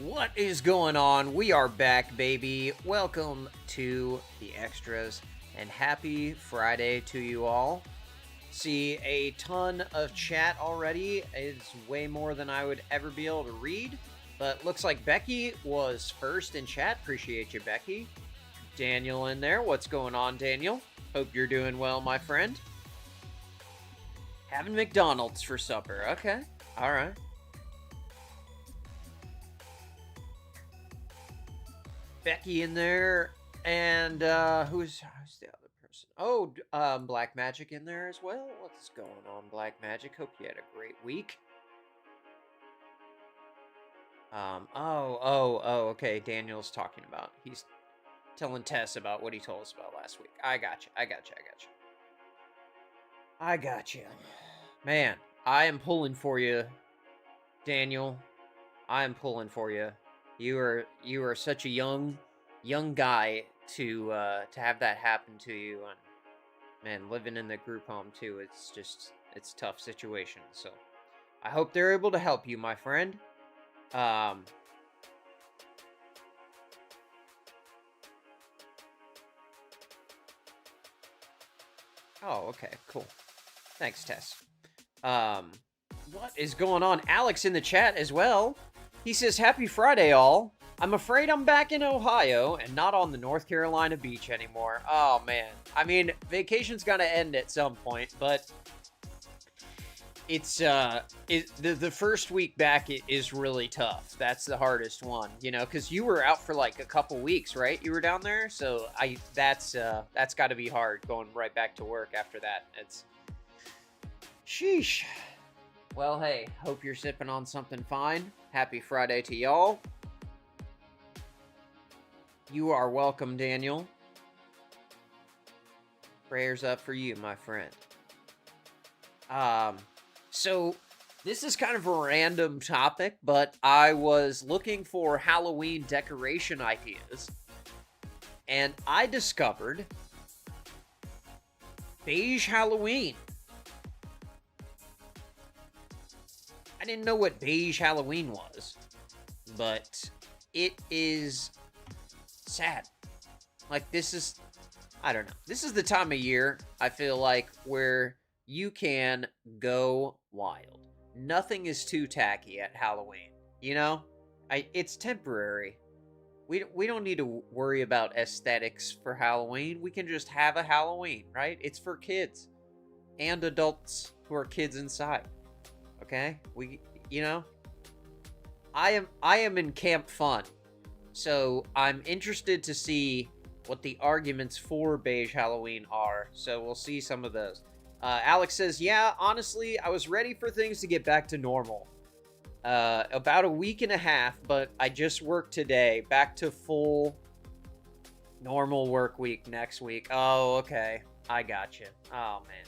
What is going on? We are back, baby. Welcome to the extras and happy Friday to you all. See a ton of chat already. It's way more than I would ever be able to read, but looks like Becky was first in chat. Appreciate you, Becky. Daniel in there. What's going on, Daniel? Hope you're doing well, my friend. Having McDonald's for supper. Okay. All right. Becky in there, and who's the other person? Oh, Black Magic in there as well. What's going on, Black Magic? Hope you had a great week. Okay. Daniel's talking about. He's telling Tess about what he told us about last week. I got you. Man, I am pulling for you, Daniel. I am pulling for you. You are such a young guy to have that happen to you, and man, living in the group home too. It's a tough situation. So I hope they're able to help you, my friend. Oh, okay, cool. Thanks, Tess. What is going on? Alex in the chat as well. He says, "Happy Friday, all. I'm afraid I'm back in Ohio and not on the North Carolina beach anymore." Oh, man. I mean, vacation's gotta end at some point, but it's, the first week back is really tough. That's the hardest one, you know, because you were out for like a couple weeks, right? You were down there, so that's gotta be hard going right back to work after that. It's, sheesh. Well, hey, hope you're sipping on something fine. Happy Friday to y'all. You are welcome, Daniel. Prayers up for you, my friend. So this is kind of a random topic, but I was looking for Halloween decoration ideas, and I discovered Beige Halloween. I didn't know what Beige Halloween was, but it is sad. Like, this is, I don't know. This is the time of year, I feel like, where you can go wild. Nothing is too tacky at Halloween, you know? It's temporary. We don't need to worry about aesthetics for Halloween. We can just have a Halloween, right? It's for kids and adults who are kids inside. Okay? I am in camp fun. So I'm interested to see what the arguments for Beige Halloween are. So we'll see some of those. Alex says, "Yeah, honestly, I was ready for things to get back to normal. About a week and a half, but I just worked today. Back to full normal work week next week." Oh, okay. I gotcha. Oh, man.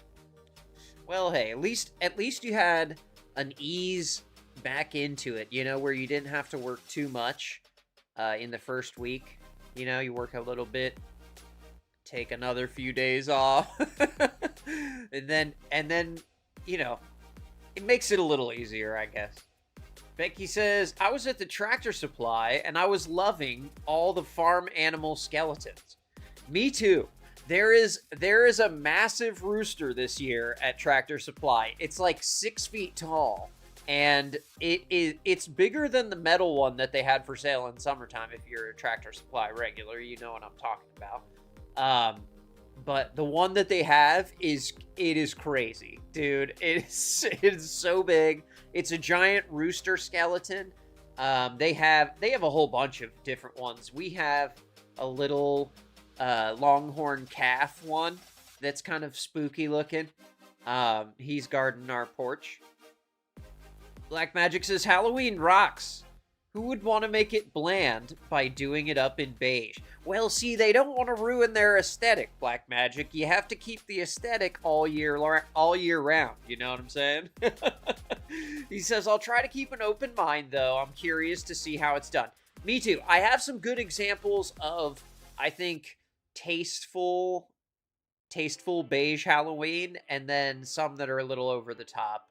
Well, hey, at least you had an ease back into it, you know, where you didn't have to work too much in the first week. You know, you work a little bit, take another few days off, and then, you know, it makes it a little easier, I guess. Becky says, "I was at the Tractor Supply and I was loving all the farm animal skeletons." Me too. There is a massive rooster this year at Tractor Supply. It's like 6 feet tall, and it's bigger than the metal one that they had for sale in summertime. If you're a Tractor Supply regular, you know what I'm talking about. But the one that they have is crazy, dude. It is so big. It's a giant rooster skeleton. They have a whole bunch of different ones. We have a little longhorn calf one that's kind of spooky looking. He's guarding our porch. Black Magic says, "Halloween rocks. Who would want to make it bland by doing it up in beige?" Well, see, they don't want to ruin their aesthetic, Black Magic. You have to keep the aesthetic all year round. You know what I'm saying? He says, "I'll try to keep an open mind, though. I'm curious to see how it's done." Me too. I have some good examples of, I think, tasteful beige Halloween, and then some that are a little over the top.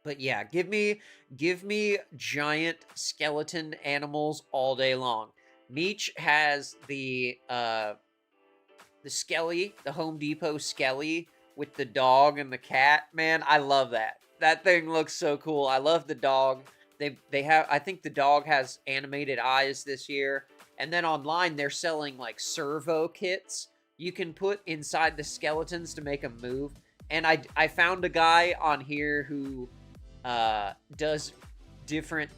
But yeah, give me giant skeleton animals all day long. Meech has the Skelly, the Home Depot Skelly with the dog and the cat. Man, I love that. That thing looks so cool. I love the dog. They have, I think the dog has animated eyes this year. And then online they're selling like servo kits you can put inside the skeletons to make them move. And I found a guy on here who does different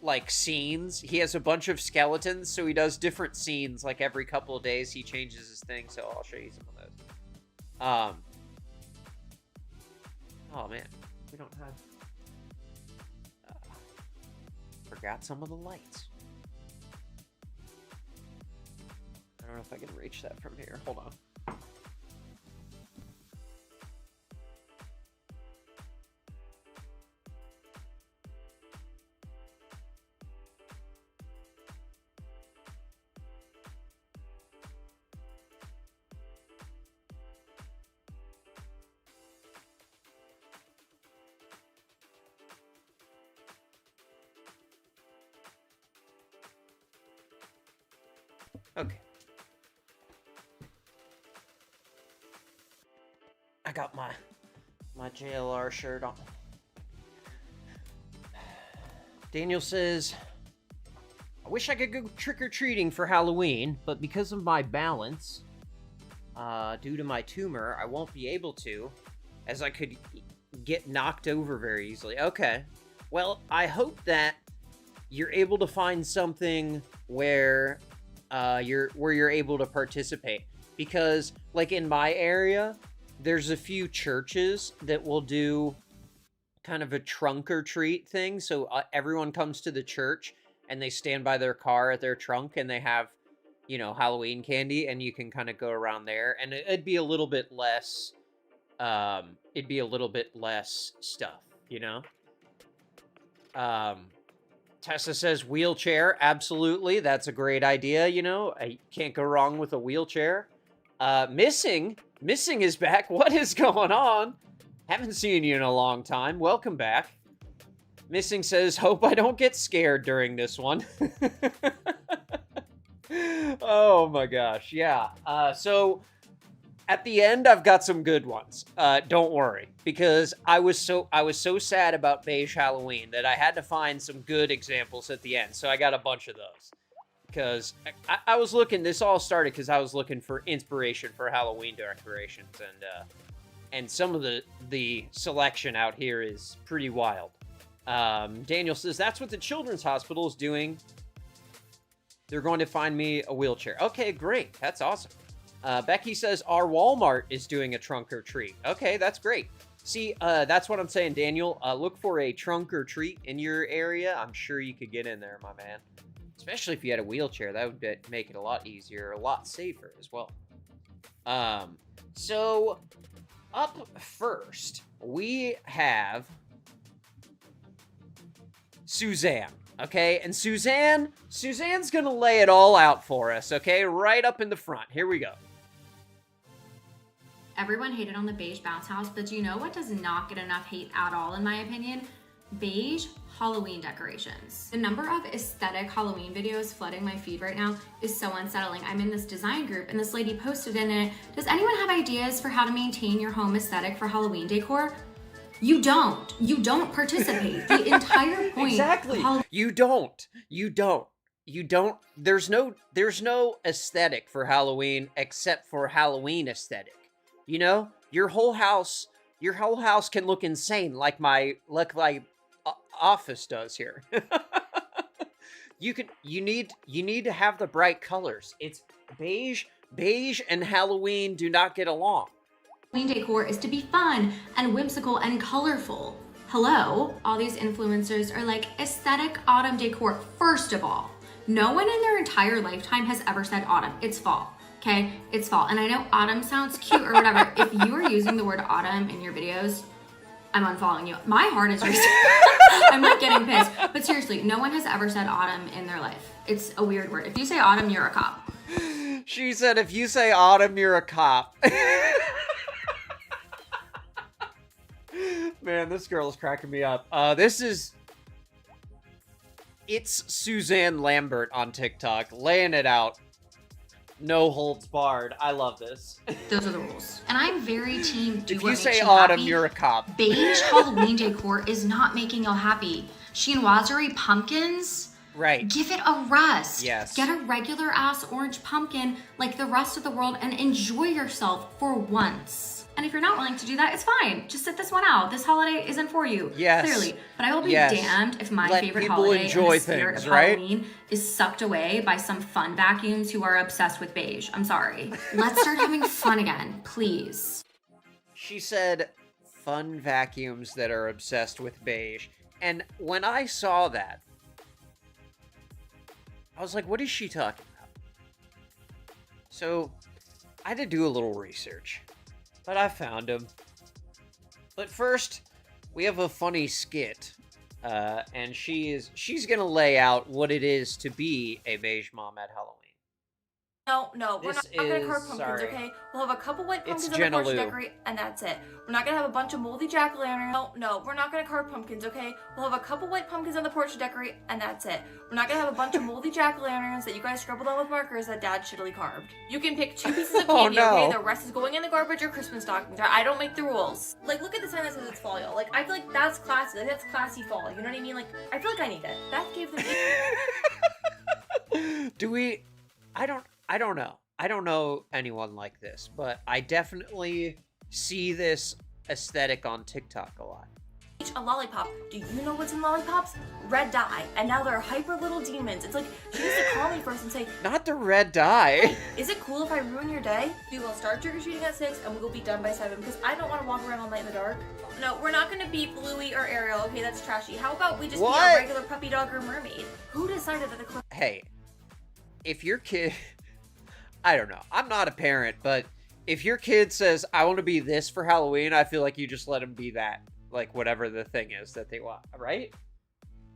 like scenes. He has a bunch of skeletons, so he does different scenes like every couple of days. He changes his thing, so I'll show you some of those. Oh man, we don't have. Forgot some of the lights. I don't know if I can reach that from here. Hold on. Okay. I got my JLR shirt on. Daniel says, I wish I could go trick-or-treating for Halloween, but because of my balance, due to my tumor, I won't be able to, as I could get knocked over very easily. Okay. Well, I hope that you're able to find something where you're able to participate, because like in my area there's a few churches that will do kind of a trunk or treat thing, so everyone comes to the church and they stand by their car at their trunk and they have, you know, Halloween candy, and you can kind of go around there, and it'd be a little bit less stuff, you know. Tessa says wheelchair. Absolutely. That's a great idea. You know, I can't go wrong with a wheelchair. Missing is back. What is going on? Haven't seen you in a long time. Welcome back. Missing says, hope I don't get scared during this one. Oh my gosh. Yeah. So at the end, I've got some good ones. Don't worry, because I was so sad about Beige Halloween that I had to find some good examples at the end. So I got a bunch of those, because I was looking. This all started because I was looking for inspiration for Halloween decorations, and some of the selection out here is pretty wild. Daniel says that's what the Children's Hospital is doing. They're going to find me a wheelchair. Okay, great. That's awesome. Becky says our Walmart is doing a trunk or treat. Okay, that's great. See, that's what I'm saying, Daniel. Look for a trunk or treat in your area. I'm sure you could get in there, my man. Especially if you had a wheelchair. That would make it a lot easier, a lot safer as well. So, up first, we have Suzanne. Okay, and Suzanne's gonna lay it all out for us, okay? Right up in the front. Here we go. Everyone hated on the beige bounce house, but do you know what does not get enough hate at all, in my opinion? Beige Halloween decorations. The number of aesthetic Halloween videos flooding my feed right now is so unsettling. I'm in this design group and this lady posted in it, does anyone have ideas for how to maintain your home aesthetic for Halloween decor? You don't participate. The entire point. Exactly. You don't. There's no aesthetic for Halloween except for Halloween aesthetic. You know, your whole house can look insane like my office does here. You need to have the bright colors. It's beige and Halloween do not get along. Halloween decor is to be fun and whimsical and colorful. Hello? All these influencers are like aesthetic autumn decor. First of all, no one in their entire lifetime has ever said autumn. It's fall, okay? It's fall. And I know autumn sounds cute or whatever. If you are using the word autumn in your videos, I'm unfollowing you. My heart is racing. I'm like getting pissed. But seriously, no one has ever said autumn in their life. It's a weird word. If you say autumn, you're a cop. She said, if you say autumn, you're a cop. Man, this girl is cracking me up. It's Suzanne Lambert on TikTok, laying it out. No holds barred. I love this. Those are the rules. And I'm very team do If what you makes say you autumn, happy. you're a cop. Beige Halloween decor is not making you happy. Chinoiserie pumpkins, Right. give it a rest. Yes. Get a regular ass orange pumpkin like the rest of the world and enjoy yourself for once. And if you're not willing to do that, it's fine. Just sit this one out. This holiday isn't for you. Yes. Clearly. But I will be Yes. damned if my Let favorite people holiday enjoy and the spirit things, of right? Halloween is sucked away by some fun vacuums who are obsessed with beige. I'm sorry. Let's start having fun again, please. She said fun vacuums that are obsessed with beige. And when I saw that, I was like, what is she talking about? So I had to do a little research, but I found him. But first, we have a funny skit, and she's gonna lay out what it is to be a beige mom at Halloween. No, we're not gonna carve pumpkins, okay? We'll have a couple white pumpkins on the porch to decorate, and that's it. We're not gonna have a bunch of moldy jack-o'-lanterns. No, we're not gonna carve pumpkins, okay? We'll have a couple white pumpkins on the porch to decorate, and that's it. We're not gonna have a bunch of moldy jack-o'-lanterns that you guys scribbled on with markers that Dad shittily carved. You can pick 2 pieces of candy, okay? The rest is going in the garbage or Christmas stockings. I don't make the rules. Like, look at the sign that says it's fall, y'all. Like, I feel like that's classy. Like, that's classy fall. You know what I mean? Like, I feel like I need it. Beth gave them. Do we? I don't know. I don't know anyone like this, but I definitely see this aesthetic on TikTok a lot. A lollipop. Do you know what's in lollipops? Red dye. And now they're hyper little demons. It's like, she used to call me first and say, Not the red dye. is it cool if I ruin your day? We will start trick-or-treating at 6 and we will be done by 7 because I don't want to walk around all night in the dark. No, we're not going to be Bluey or Ariel. Okay, that's trashy. How about we just be a regular puppy dog or mermaid? Who decided that the Hey, if your kid... I don't know. I'm not a parent, but if your kid says, I want to be this for Halloween, I feel like you just let them be that. Like, whatever the thing is that they want, right?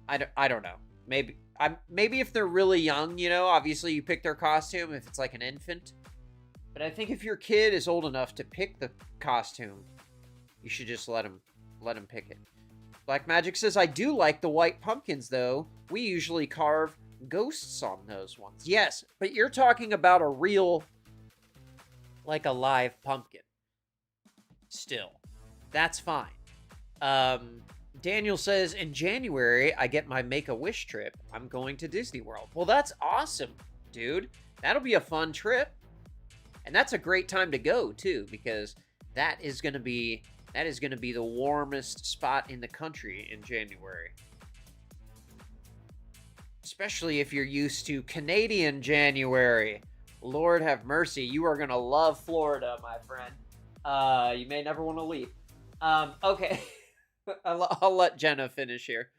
I don't know. Maybe if they're really young, you know, obviously you pick their costume if it's like an infant. But I think if your kid is old enough to pick the costume, you should just let him pick it. Black Magic says, I do like the white pumpkins, though. We usually carve ghosts on those ones. Yes, but you're talking about a real, like a live pumpkin. Still, that's fine. Daniel says, in January, I get my Make-A-Wish trip. I'm going to Disney World. Well, that's awesome, dude. That'll be a fun trip. And that's a great time to go, too, because that is going to be the warmest spot in the country in January. Especially if you're used to Canadian January. Lord have mercy. You are going to love Florida, my friend. You may never want to leave. Okay. I'll let Jenna finish here.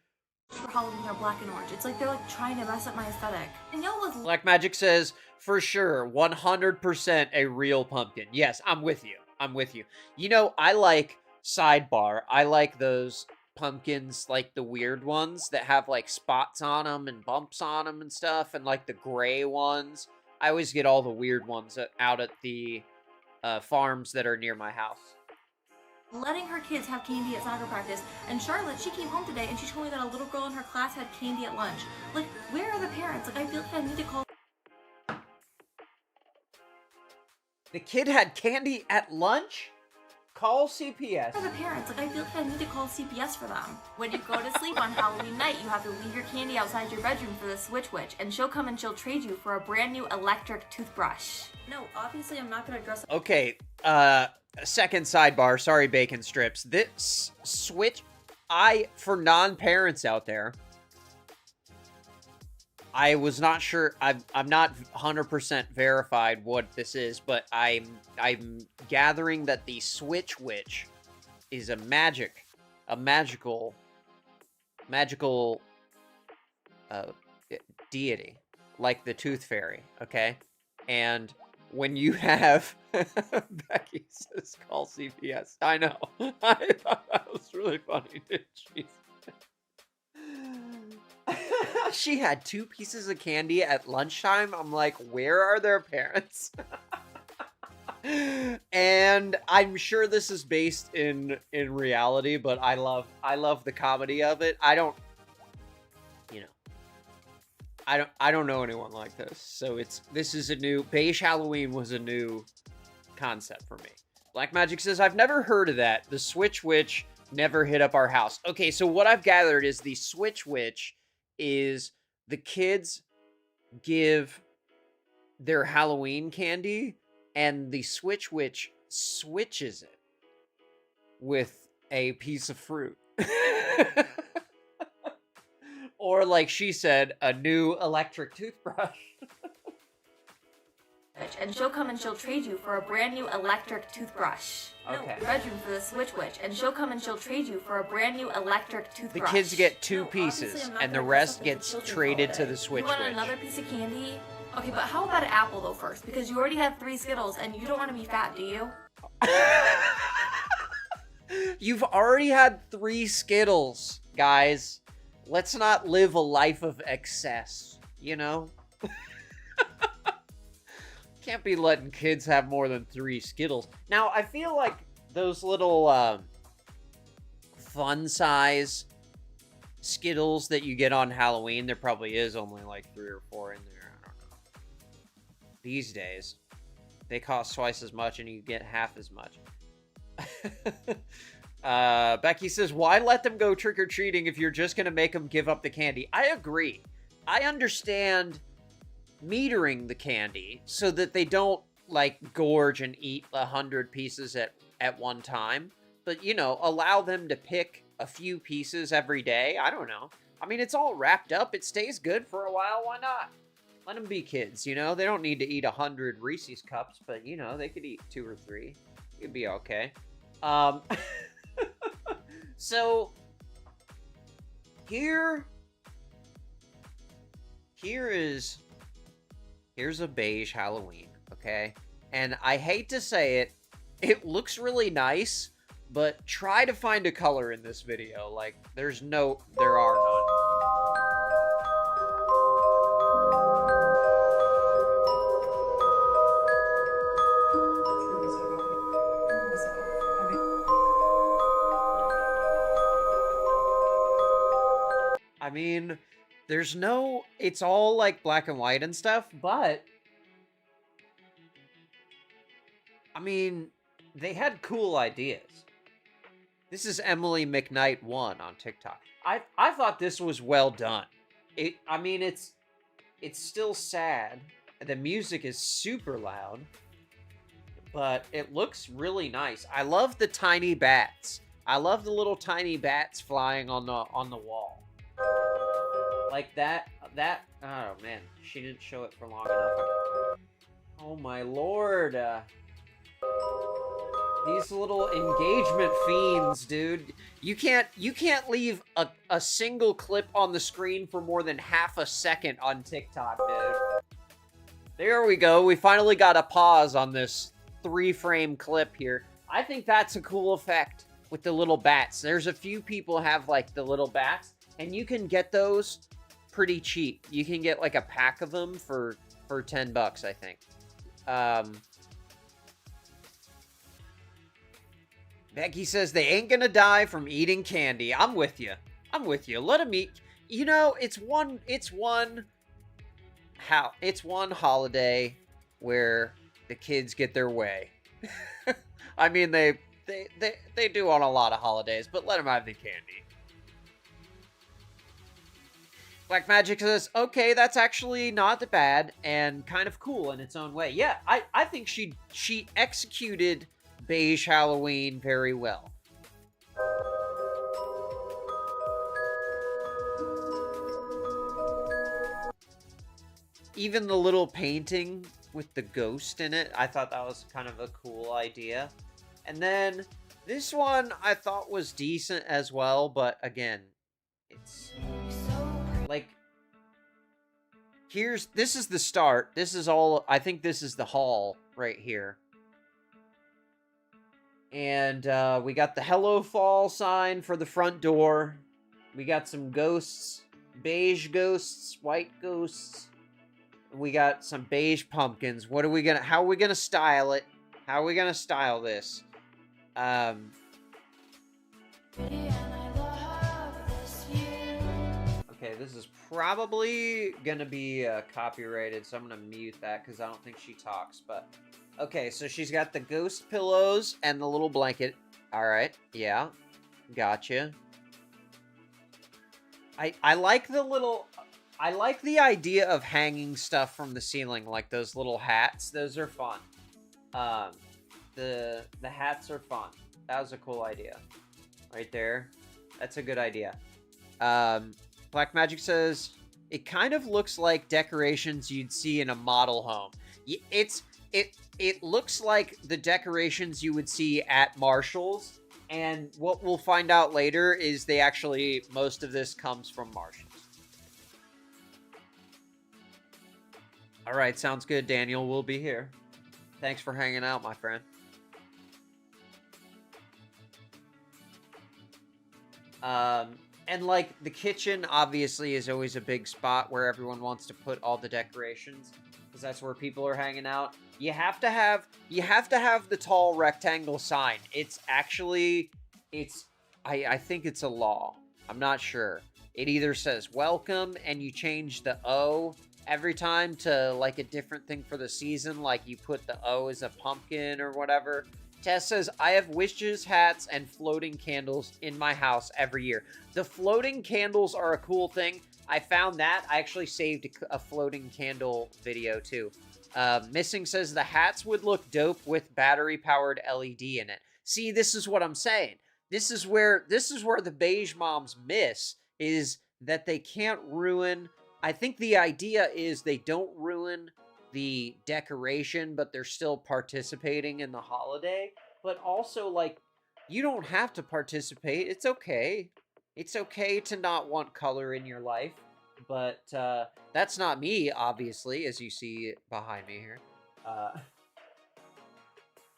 for Halloween are black and orange. It's like they're like trying to mess up my aesthetic. And y'all was Black Magic says, for sure, 100% a real pumpkin. Yes, I'm with you. I'm with you. You know, I like, sidebar, I like those pumpkins, like the weird ones that have like spots on them and bumps on them and stuff, and like the gray ones. I always get all the weird ones out at the farms that are near my house. letting her kids have candy at soccer practice. And Charlotte, she came home today and she told me that a little girl in her class had candy at lunch. Like, where are the parents? Like, I feel like I need to call. The kid had candy at lunch? Call CPS. Where are the parents? Like, I feel like I need to call CPS for them. When you go to sleep on Halloween night, you have to leave your candy outside your bedroom for the Switch Witch, and she'll come and she'll trade you for a brand new electric toothbrush. No, obviously I'm not gonna dress up. Okay, second sidebar. Sorry, bacon strips. This Switch, for non-parents out there, I was not sure. I'm not 100% verified what this is, but I'm gathering that the Switch Witch is a magical deity, like the Tooth Fairy. Okay, and when you have Becky says call CPS. I know. I thought that was really funny. Jeez. She had 2 pieces of candy at lunchtime. I'm like, where are their parents? And I'm sure this is based in reality, but I love the comedy of it. I don't, you know, I don't know anyone like this. So this is a new, Beige Halloween was a new concept for me. Black Magic says, I've never heard of that. The Switch Witch never hit up our house. Okay, so what I've gathered is the Switch Witch is the kids give their Halloween candy, and the Switch Witch switches it with a piece of fruit. Or, like she said, a new electric toothbrush. And she'll come and she'll trade you for a brand new electric toothbrush. Okay. No, bedroom for the Switch Witch, and she'll come and she'll trade you for a brand new electric toothbrush. The kids get 2 pieces, and the rest gets traded to the Switch Witch. You want another piece of candy? Okay, but how about an apple though first? Because you already have 3 Skittles, and you don't want to be fat, do you? You've already had 3 Skittles, guys. Let's not live a life of excess, you know? Can't be letting kids have more than 3 Skittles. Now, I feel like those little fun size Skittles that you get on Halloween, there probably is only like 3 or 4 in there. I don't know. These days, they cost twice as much and you get half as much. Becky says, why let them go trick-or-treating if you're just going to make them give up the candy? I agree. I understand metering the candy so that they don't, like, gorge and eat 100 pieces at one time. But, you know, allow them to pick a few pieces every day. I don't know. I mean, it's all wrapped up. It stays good for a while. Why not? Let them be kids, you know? They don't need to eat 100 Reese's Cups, but, you know, they could eat 2 or 3. It'd be okay. So, here's a Beige Halloween, okay? And I hate to say it, it looks really nice, but try to find a color in this video. Like, there are none. I mean, it's all like black and white and stuff, but I mean, they had cool ideas. This is Emily McKnight 1 on TikTok. I thought this was well done. I mean, it's still sad. The music is super loud, but it looks really nice. I love the tiny bats. I love the little tiny bats flying on the wall. Like that, oh man, she didn't show it for long enough. Oh my lord. These little engagement fiends, dude. You can't leave a single clip on the screen for more than half a second on TikTok, dude. There we go. We finally got a pause on this 3-frame clip here. I think that's a cool effect with the little bats. There's a few people have like the little bats, and you can get those pretty cheap. You can get like a pack of them for $10, I think. Becky says they ain't gonna die from eating candy. I'm with you. Let them eat. You know, it's one holiday where the kids get their way. I mean, they do on a lot of holidays, but let them have the candy. Black Magic says, okay, that's actually not that bad and kind of cool in its own way. Yeah, I think she executed Beige Halloween very well. Even the little painting with the ghost in it, I thought that was kind of a cool idea. And then this one I thought was decent as well, but again, it's like, this is the start. This is all, I think this is the hall right here. And we got the Hello Fall sign for the front door. We got some ghosts, beige ghosts, white ghosts. We got some beige pumpkins. How are we gonna style it? How are we gonna style this? Okay, this is probably gonna be copyrighted, so I'm gonna mute that because I don't think she talks, but... Okay, so she's got the ghost pillows and the little blanket. Alright, yeah. Gotcha. I like the little... I like the idea of hanging stuff from the ceiling, like those little hats. Those are fun. The hats are fun. That was a cool idea. Right there. That's a good idea. Black Magic says, it kind of looks like decorations you'd see in a model home. It looks like the decorations you would see at Marshall's, and what we'll find out later is they actually, most of this comes from Marshall's. Alright, sounds good, Daniel. We'll be here. Thanks for hanging out, my friend. And, like, the kitchen, obviously, is always a big spot where everyone wants to put all the decorations, because that's where people are hanging out. You have to have the tall rectangle sign. It's actually, I think it's a law. I'm not sure. It either says welcome, and you change the O every time to, like, a different thing for the season, like you put the O as a pumpkin or whatever. Tess says, I have witches, hats, and floating candles in my house every year. The floating candles are a cool thing. I found that. I actually saved a floating candle video, too. Missing says, the hats would look dope with battery-powered LED in it. See, this is what I'm saying. This is where the beige moms miss, is that they can't ruin... I think the idea is they don't ruin the decoration, but they're still participating in the holiday. But also, like, you don't have to participate. It's okay. It's okay to not want color in your life. But that's not me, obviously, as you see behind me here.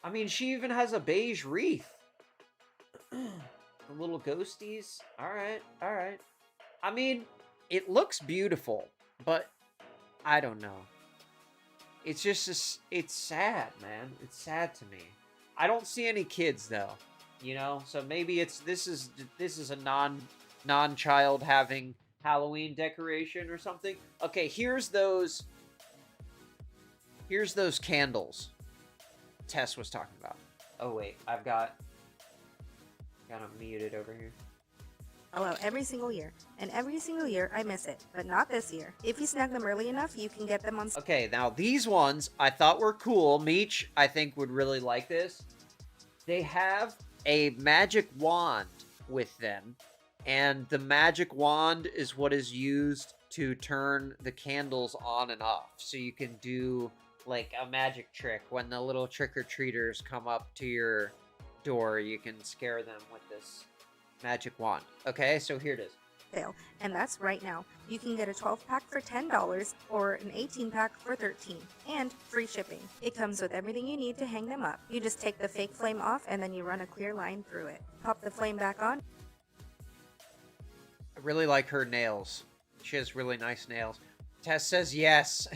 I mean, she even has a beige wreath. The little ghosties. All right, all right. I mean, it looks beautiful, but I don't know. It's just, it's sad, man. It's sad to me. I don't see any kids, though, you know? So maybe this is a non-child having Halloween decoration or something. Okay, here's those candles Tess was talking about. Oh, wait, I've got them muted over here. Out every single year, and every single year I miss it, but not this year. If you snag them early enough, you can get them on... Okay, now these ones I thought were cool. Meech, I think, would really like this. They have a magic wand with them, and the magic wand is what is used to turn the candles on and off. So you can do, like, a magic trick. When the little trick-or-treaters come up to your door, you can scare them with this magic wand. Okay, so here it is. Sale, and that's right now. You can get a 12-pack for $10 or an 18-pack for $13, and free shipping. It comes with everything you need to hang them up. You just take the fake flame off, and then you run a clear line through it. Pop the flame back on. I really like her nails. She has really nice nails. Tess says yes.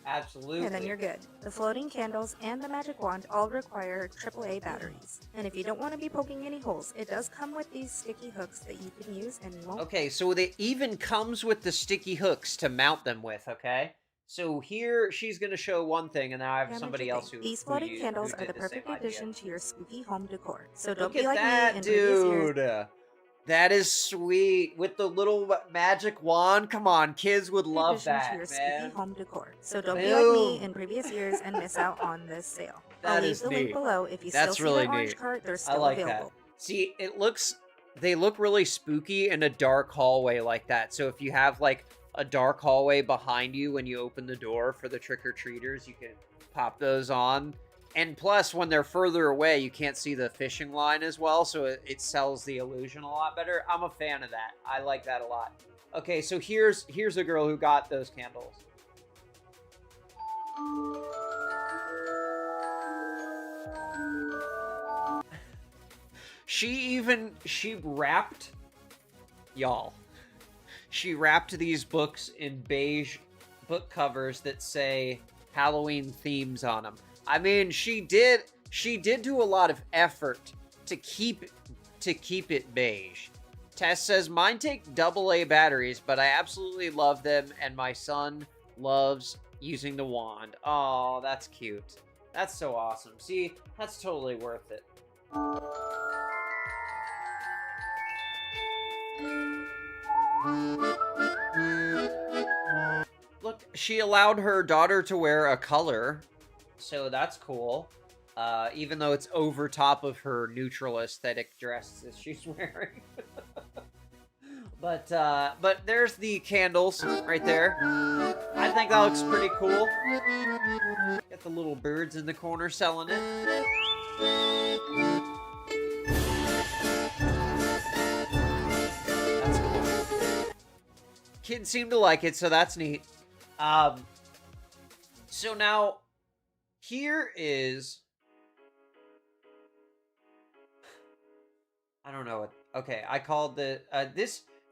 Absolutely. And then you're good. The floating candles and the magic wand all require AAA batteries. And if you don't want to be poking any holes, it does come with these sticky hooks that you can use and you won't... Okay, so it even comes with the sticky hooks to mount them with, okay? So here, she's going to show one thing, and now I have somebody else who... These floating candles are the perfect addition to your spooky home decor. So don't Look be at like that, me in dude! That is sweet. With the little magic wand. Come on, kids would love that, to your man. spooky home decor. So don't be like me in previous years and miss out on this sale. I'll leave the link below. If you still see the orange cart, they're still available. That. See, they look really spooky in a dark hallway like that. So if you have, like, a dark hallway behind you when you open the door for the trick-or-treaters, you can pop those on. And plus, when they're further away, you can't see the fishing line as well, so it sells the illusion a lot better. I'm a fan of that. I like that a lot. Okay, so here's a girl who got those candles. She wrapped... Y'all. She wrapped these books in beige book covers that say Halloween themes on them. I mean, she did do a lot of effort to keep it beige. Tess says, mine take AA batteries, but I absolutely love them, and my son loves using the wand. Oh, that's cute. That's so awesome. See, that's totally worth it. Look, she allowed her daughter to wear a color, so that's cool. Even though it's over top of her neutral aesthetic dress that she's wearing. But there's the candles right there. I think that looks pretty cool. Got the little birds in the corner selling it. That's cool. Kids seem to like it, so that's neat. So now, here is... I don't know what... Okay, I called the...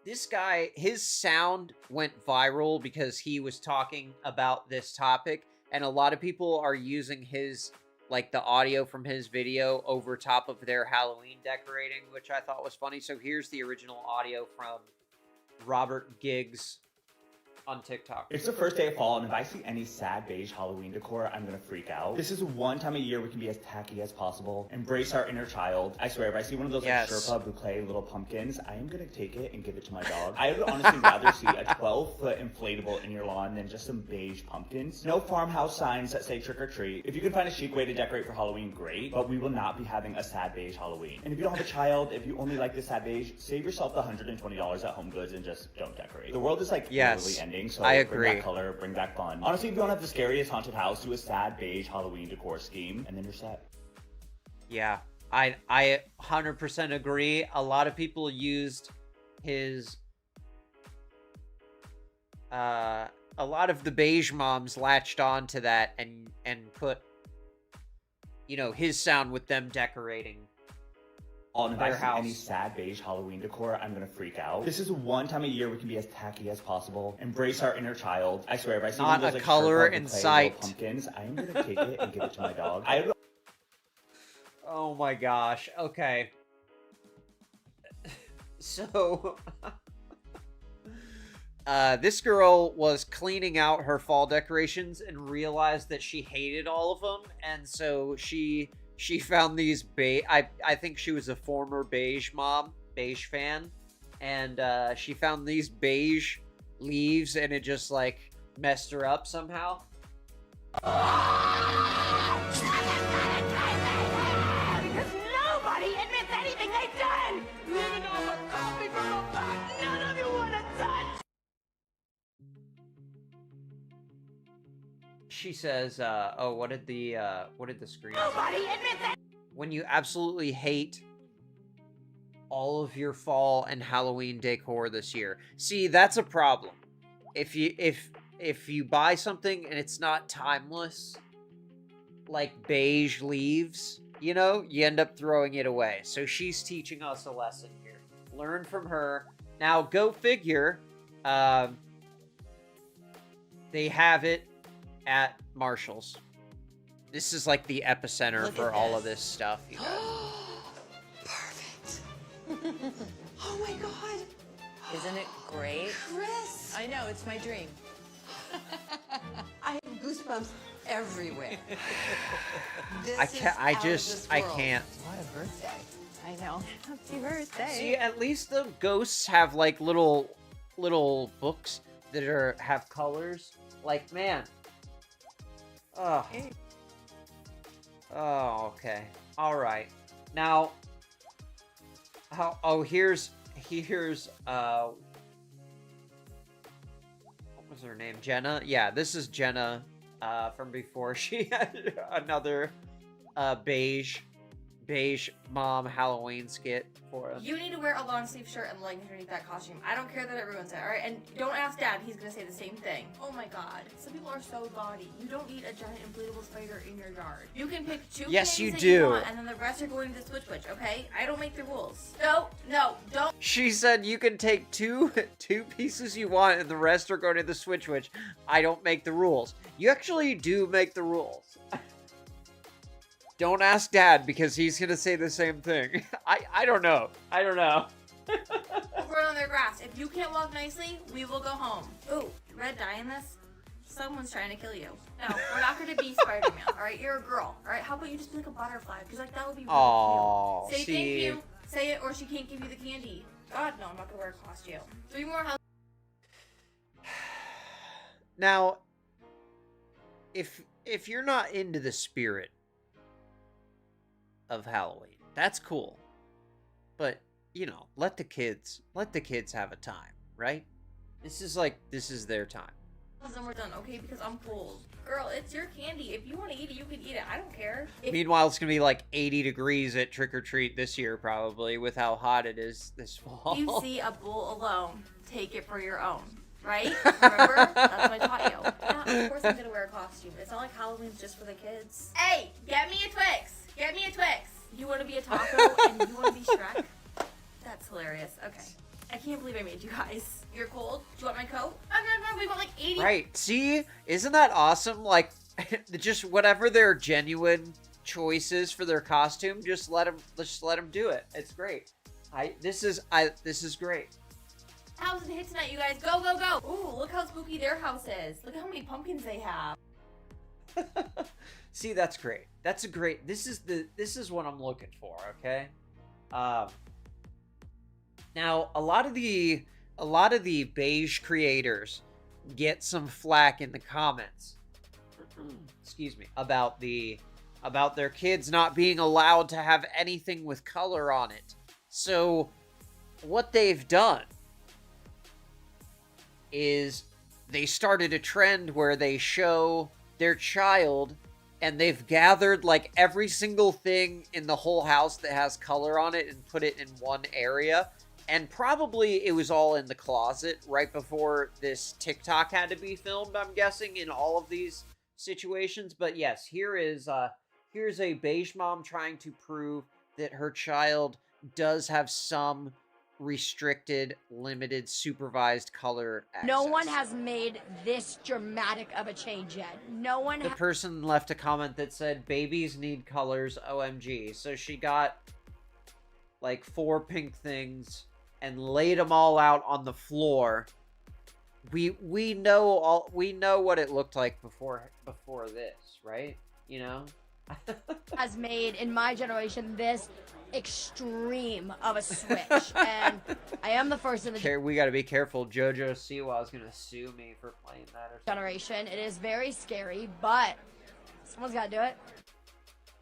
This guy, his sound went viral because he was talking about this topic, and a lot of people are using his, like, the audio from his video over top of their Halloween decorating, which I thought was funny. So here's the original audio from Robert Giggs on TikTok. It's the first day of fall, and if I see any sad beige Halloween decor, I'm gonna freak out. This is one time a year we can be as tacky as possible. Embrace our inner child. I swear, if I see one of those like Sherpa boucle little pumpkins, I am gonna take it and give it to my dog. I would honestly rather see a 12-foot inflatable in your lawn than just some beige pumpkins. No farmhouse signs that say trick or treat. If you can find a chic way to decorate for Halloween, great, but we will not be having a sad beige Halloween. And if you don't have a child, if you only like the sad beige, save yourself the $120 at Home Goods and just don't decorate. The world is like literally ending. So I agree. Bring back color, bring back fun. Honestly, if you don't have the scariest haunted house, do a sad beige Halloween decor scheme, and then you're set. Yeah, I 100% agree. A lot of people used his... a lot of the beige moms latched on to that and put, you know, his sound with them decorating. And if I see any sad beige Halloween decor, I'm gonna freak out. This is one time a year we can be as tacky as possible. Embrace our inner child. I swear, if I see one of those like color in sight pumpkins, I am gonna take it and give it to my dog. Oh my gosh. Okay. So this girl was cleaning out her fall decorations and realized that she hated all of them, and so she found these I think she was a former beige fan, and she found these beige leaves, and it just like messed her up somehow. Because nobody admits anything they've done! Living off a copy from a box none of you want to touch! She says, oh, what did the screen say? Nobody admits it! When you absolutely hate all of your fall and Halloween decor this year. See, that's a problem. If you buy something and it's not timeless, like beige leaves, you know, you end up throwing it away. So she's teaching us a lesson here. Learn from her. Now, go figure, they have it at Marshall's. This is like the epicenter for all of this stuff, you guys. Perfect. Oh my god. Isn't it great? Chris! I know, it's my dream. I have goosebumps everywhere. I can't. What a birthday. I know. Happy birthday. See, at least the ghosts have like little books that have colors. Like, man. Oh. Oh, okay. All right. Now, here's what was her name? Jenna? Yeah, this is Jenna from before. She had another beige mom Halloween skit for us. You need to wear a long sleeve shirt and leggings underneath that costume. I don't care that it ruins it, alright? And don't ask Dad, he's gonna say the same thing. Oh my god. Some people are so gaudy. You don't need a giant inflatable spider in your yard. You can pick two Yes, things you that do. you want, and then the rest are going to Switch, okay? I don't make the rules. No, don't. She said you can take two pieces you want and the rest are going to the Switch. I don't make the rules. You actually do make the rules. Don't ask Dad because he's gonna say the same thing. I don't know. I don't know. We're on their grass. If you can't walk nicely, we will go home. Ooh, red dye in this? Someone's trying to kill you. No, we're not gonna be Spider-Man, alright? You're a girl, alright? How about you just be like a butterfly? Because like that would be really cute. Say thank you, say it, or she can't give you the candy. God, no, I'm not gonna wear a costume. 3 more houses. Now, if you're not into the spirit of Halloween, that's cool. But, you know, let the kids have a time, right? This is their time. And we're done, okay? Because I'm cold. Girl, it's your candy. If you want to eat it, you can eat it. I don't care. Meanwhile, it's gonna be like 80 degrees at Trick or Treat this year, probably, with how hot it is this fall. If you see a bull alone, take it for your own. Right? Remember? That's what I taught you. Yeah, of course I'm gonna wear a costume. It's not like Halloween's just for the kids. Hey, get me a Twix! Get me a Twix! You wanna be a taco and you wanna be Shrek? That's hilarious. Okay. I can't believe I made you guys. You're cold? Do you want my coat? No, we want like 80. Right. See? Isn't that awesome? Like, just whatever their genuine choices for their costume, just let them do it. It's great. This is great. House and hit tonight, you guys. Go, go, go. Ooh, look how spooky their house is. Look at how many pumpkins they have. See, that's great. That's a great. This is what I'm looking for, okay? Now, a lot of the beige creators get some flack in the comments. Excuse me, about their kids not being allowed to have anything with color on it. So, what they've done is they started a trend where they show their child and they've gathered like every single thing in the whole house that has color on it and put it in one area. And probably it was all in the closet right before this TikTok had to be filmed, I'm guessing, in all of these situations. But yes, here's a beige mom trying to prove that her child does have some restricted, limited, supervised color access. No one has made this dramatic of a change yet. No one. The person left a comment that said, "Babies need colors, OMG." So she got like 4 pink things and laid them all out on the floor. We know what it looked like before this, right? You know. Has made in my generation this extreme of a switch, and I am the first in the we got to be careful. Jojo Siwa is gonna sue me for playing that or generation. It is very scary, but someone's got to do it.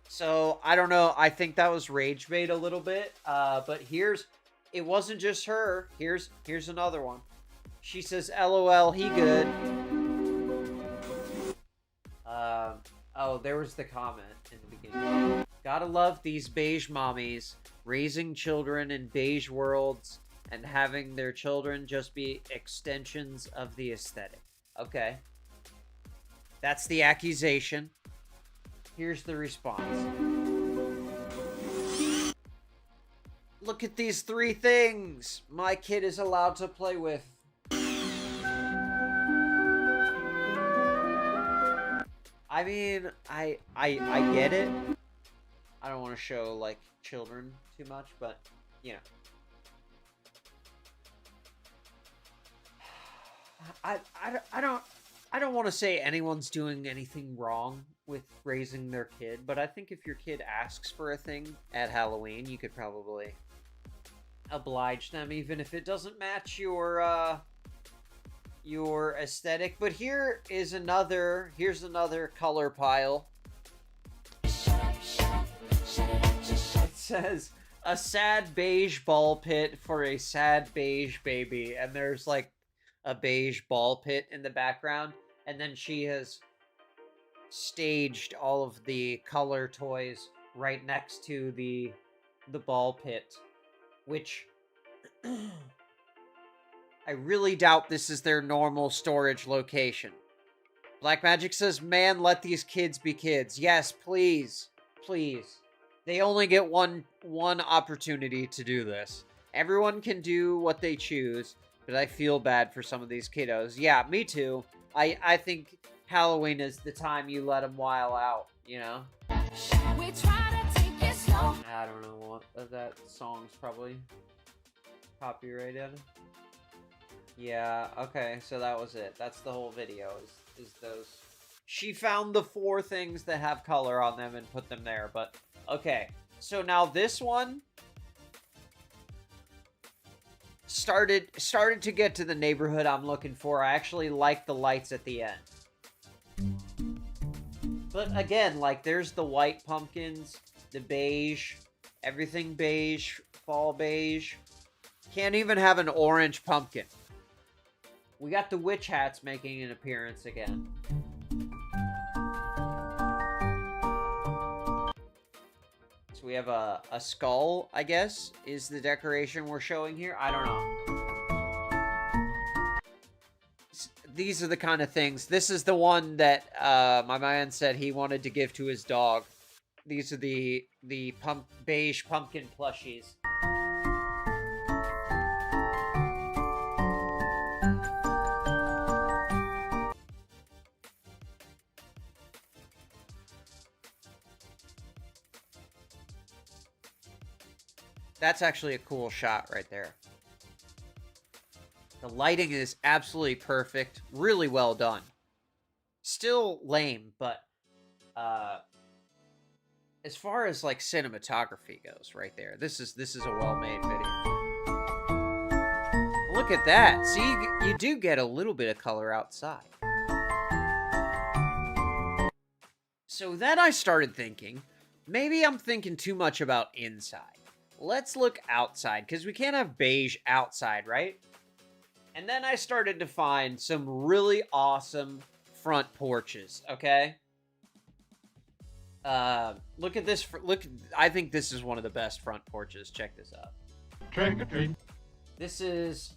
So I don't know. I think that was rage bait a little bit. But it wasn't just her. Here's another one. She says, "LOL, he good." Oh, there was the comment in the beginning. Gotta love these beige mommies raising children in beige worlds and having their children just be extensions of the aesthetic. Okay. That's the accusation. Here's the response. Look at these 3 things my kid is allowed to play with. I mean, I get it. I don't want to show like children too much, but you know. I don't want to say anyone's doing anything wrong with raising their kid, but I think if your kid asks for a thing at Halloween, you could probably oblige them, even if it doesn't match your aesthetic. But here's another color pile. It says, "A sad beige ball pit for a sad beige baby," and there's like a beige ball pit in the background, and then she has staged all of the color toys right next to the ball pit, which I really doubt this is their normal storage location. Black Magic says, "Man, let these kids be kids." Yes, please. Please. They only get one opportunity to do this. Everyone can do what they choose, but I feel bad for some of these kiddos. Yeah, me too. I think Halloween is the time you let them while out, you know? I don't know what that song's probably copyrighted. Yeah, okay, so that was it. That's the whole video, is those. She found the 4 things that have color on them and put them there, but okay. So now this one started to get to the neighborhood I'm looking for. I actually like the lights at the end. But again, like, there's the white pumpkins, the beige, everything beige, fall beige. Can't even have an orange pumpkin. We got the witch hats making an appearance again. So we have a skull, I guess, is the decoration we're showing here. I don't know. These are the kind of things. This is the one that my man said he wanted to give to his dog. These are the beige pumpkin plushies. That's actually a cool shot right there. The lighting is absolutely perfect. Really well done. Still lame, but as far as like cinematography goes right there, this is a well-made video. Look at that. See, you do get a little bit of color outside. So then I started thinking, maybe I'm thinking too much about inside. Let's look outside, because we can't have beige outside, right? And then I started to find some really awesome front porches, okay? Look at this. I think this is one of the best front porches. Check this out. Trick or treat. This is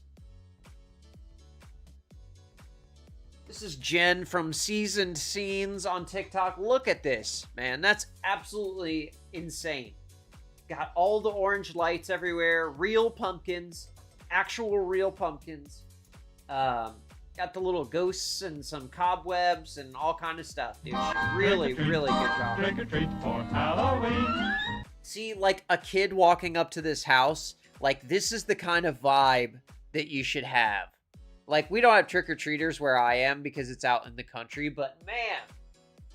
Jen from Seasoned Scenes on TikTok. Look at this, man. That's absolutely insane. Got all the orange lights everywhere. Real pumpkins. Actual real pumpkins. Got the little ghosts and some cobwebs and all kind of stuff, dude. Really, really good job. Trick or treat for Halloween. See, like, a kid walking up to this house, like, this is the kind of vibe that you should have. Like, we don't have trick-or-treaters where I am because it's out in the country, but man,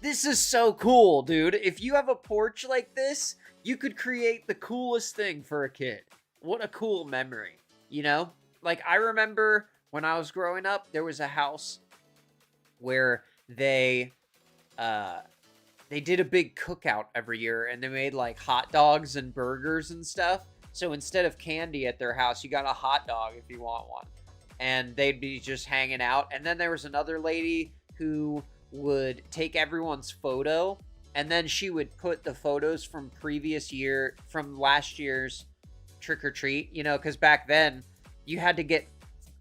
this is so cool, dude. If you have a porch like this, you could create the coolest thing for a kid. What a cool memory, you know? Like, I remember when I was growing up, there was a house where they did a big cookout every year, and they made, like, hot dogs and burgers and stuff. So instead of candy at their house, you got a hot dog if you want one. And they'd be just hanging out. And then there was another lady who would take everyone's photo, and then she would put the photos from last year's trick-or-treat, you know, because back then you had to get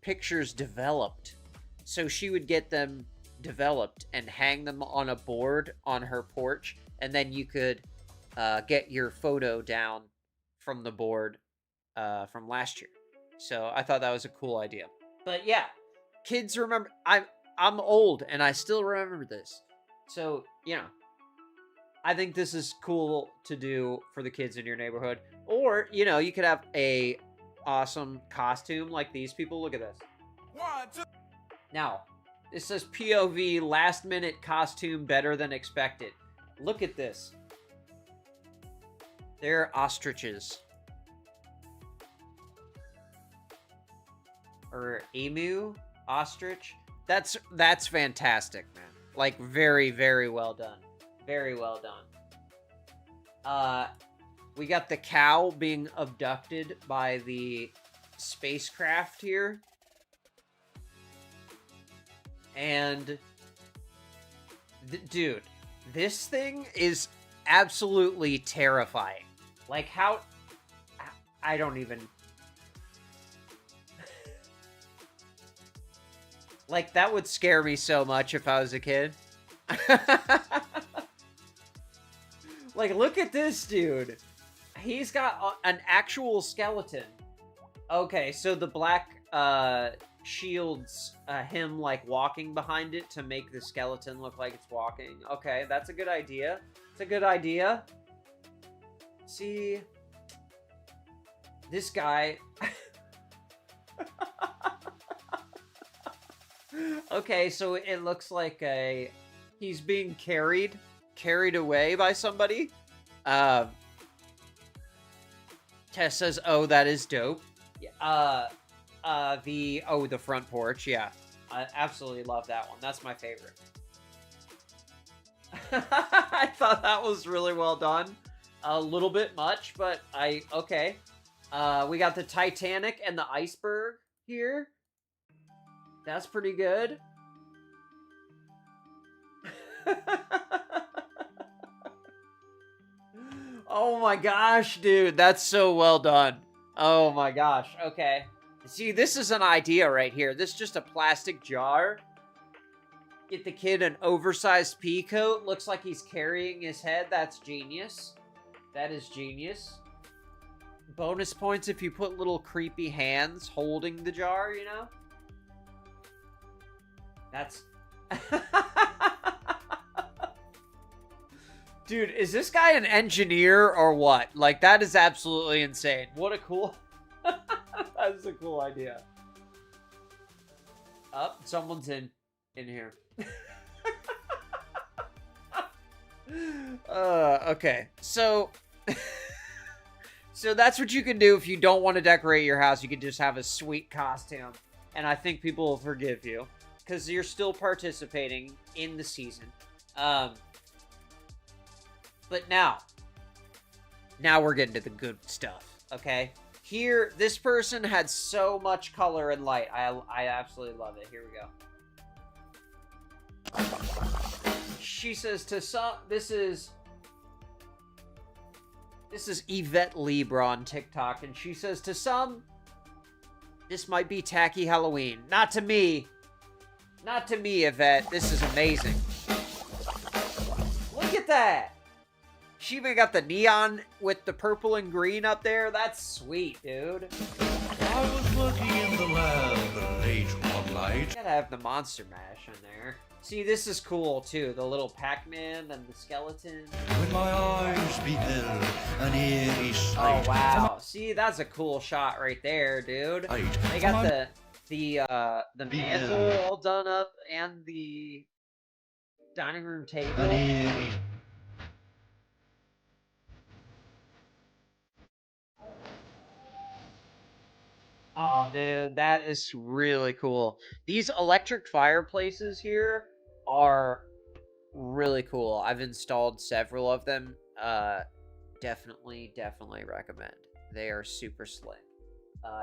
pictures developed. So she would get them developed and hang them on a board on her porch, and then you could get your photo down from the board from last year. So I thought that was a cool idea. But yeah, kids remember. I'm old and I still remember this. So, you know, I think this is cool to do for the kids in your neighborhood. Or, you know, you could have a awesome costume like these people. Look at this. 1, 2. Now, this says POV last minute costume better than expected. Look at this. They're ostriches. Or emu, ostrich. That's fantastic, man. Like, very, very well done. Very well done. We got the cow being abducted by the spacecraft here. And, dude, this thing is absolutely terrifying. Like, how... I don't even... Like, that would scare me so much if I was a kid. Like, look at this dude. He's got an actual skeleton. Okay, so the black shields him, like, walking behind it to make the skeleton look like it's walking. Okay, that's a good idea. It's a good idea. See, this guy. Okay, so it looks like he's being carried away by somebody. Tess says, "Oh, that is dope." The front porch, yeah. I absolutely love that one. That's my favorite. I thought that was really well done. A little bit much, but okay. We got the Titanic and the iceberg here. That's pretty good. Oh my gosh, dude. That's so well done. Oh my gosh. Okay. See, this is an idea right here. This is just a plastic jar. Get the kid an oversized pea coat. Looks like he's carrying his head. That's genius. That is genius. Bonus points if you put little creepy hands holding the jar, you know? That's... Dude, is this guy an engineer or what? Like, that is absolutely insane. What a cool... That's a cool idea. Oh, someone's in here. Okay. So... So that's what you can do if you don't want to decorate your house. You can just have a sweet costume. And I think people will forgive you. Because you're still participating in the season. But now we're getting to the good stuff, okay? Here, this person had so much color and light. I absolutely love it. Here we go. She says to some, this is Yvette Libra on TikTok, and she says to some, this might be tacky Halloween. Not to me. Not to me, Yvette. This is amazing. Look at that. She even got the neon with the purple and green up there. That's sweet, dude. I was working in the lab late one night. Gotta have the Monster Mash in there. See, this is cool, too. The little Pac-Man and the skeleton. When my eyes beheld an eerie sight. Oh, wow. See, that's a cool shot right there, dude. They got the mantle all done up and the dining room table. Oh, dude, that is really cool. These electric fireplaces here are really cool. I've installed several of them. Definitely recommend. They are super slick.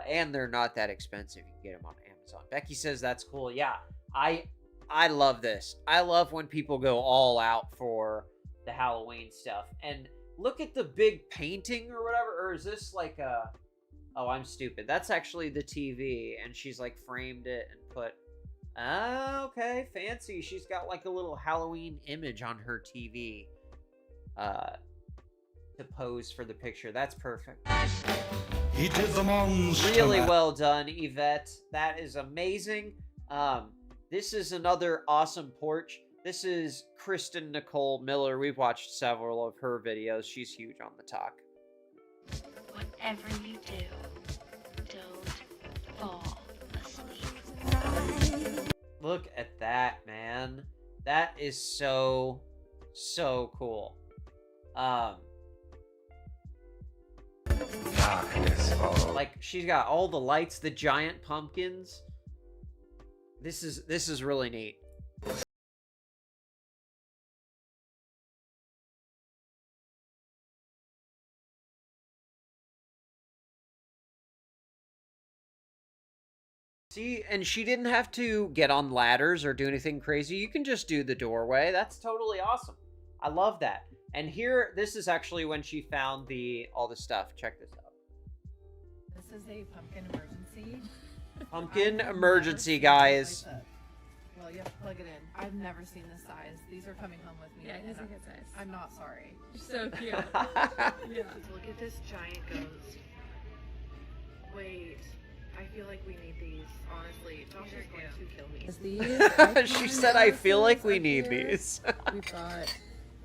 And they're not that expensive. You can get them on Amazon. Becky says that's cool. Yeah, I love this. I love when people go all out for the Halloween stuff. And look at the big painting or whatever. Or is this like a... Oh, I'm stupid. That's actually the TV, and she's, like, framed it and put... Ah, okay, fancy. She's got, like, a little Halloween image on her TV to pose for the picture. That's perfect. He did the monster. Really well done, Yvette. That is amazing. This is another awesome porch. This is Kristen Nicole Miller. We've watched several of her videos. She's huge on the talk. Whatever you do, don't fall asleep. Look at that, man. That is so cool. Like, she's got all the lights, the giant pumpkins. This is really neat. See, and she didn't have to get on ladders or do anything crazy. You can just do the doorway. That's totally awesome. I love that. And here, this is actually when she found all the stuff. Check this out. This is a pumpkin emergency. Pumpkin emergency, guys. Well, you have to plug it in. I've never seen this size. These are coming home with me. Yeah, it is a good size. I'm not sorry. So cute. Yeah. Look at this giant ghost. Wait. I feel like we need these, honestly. Josh is going to kill me. She said, I feel like we need these. We've got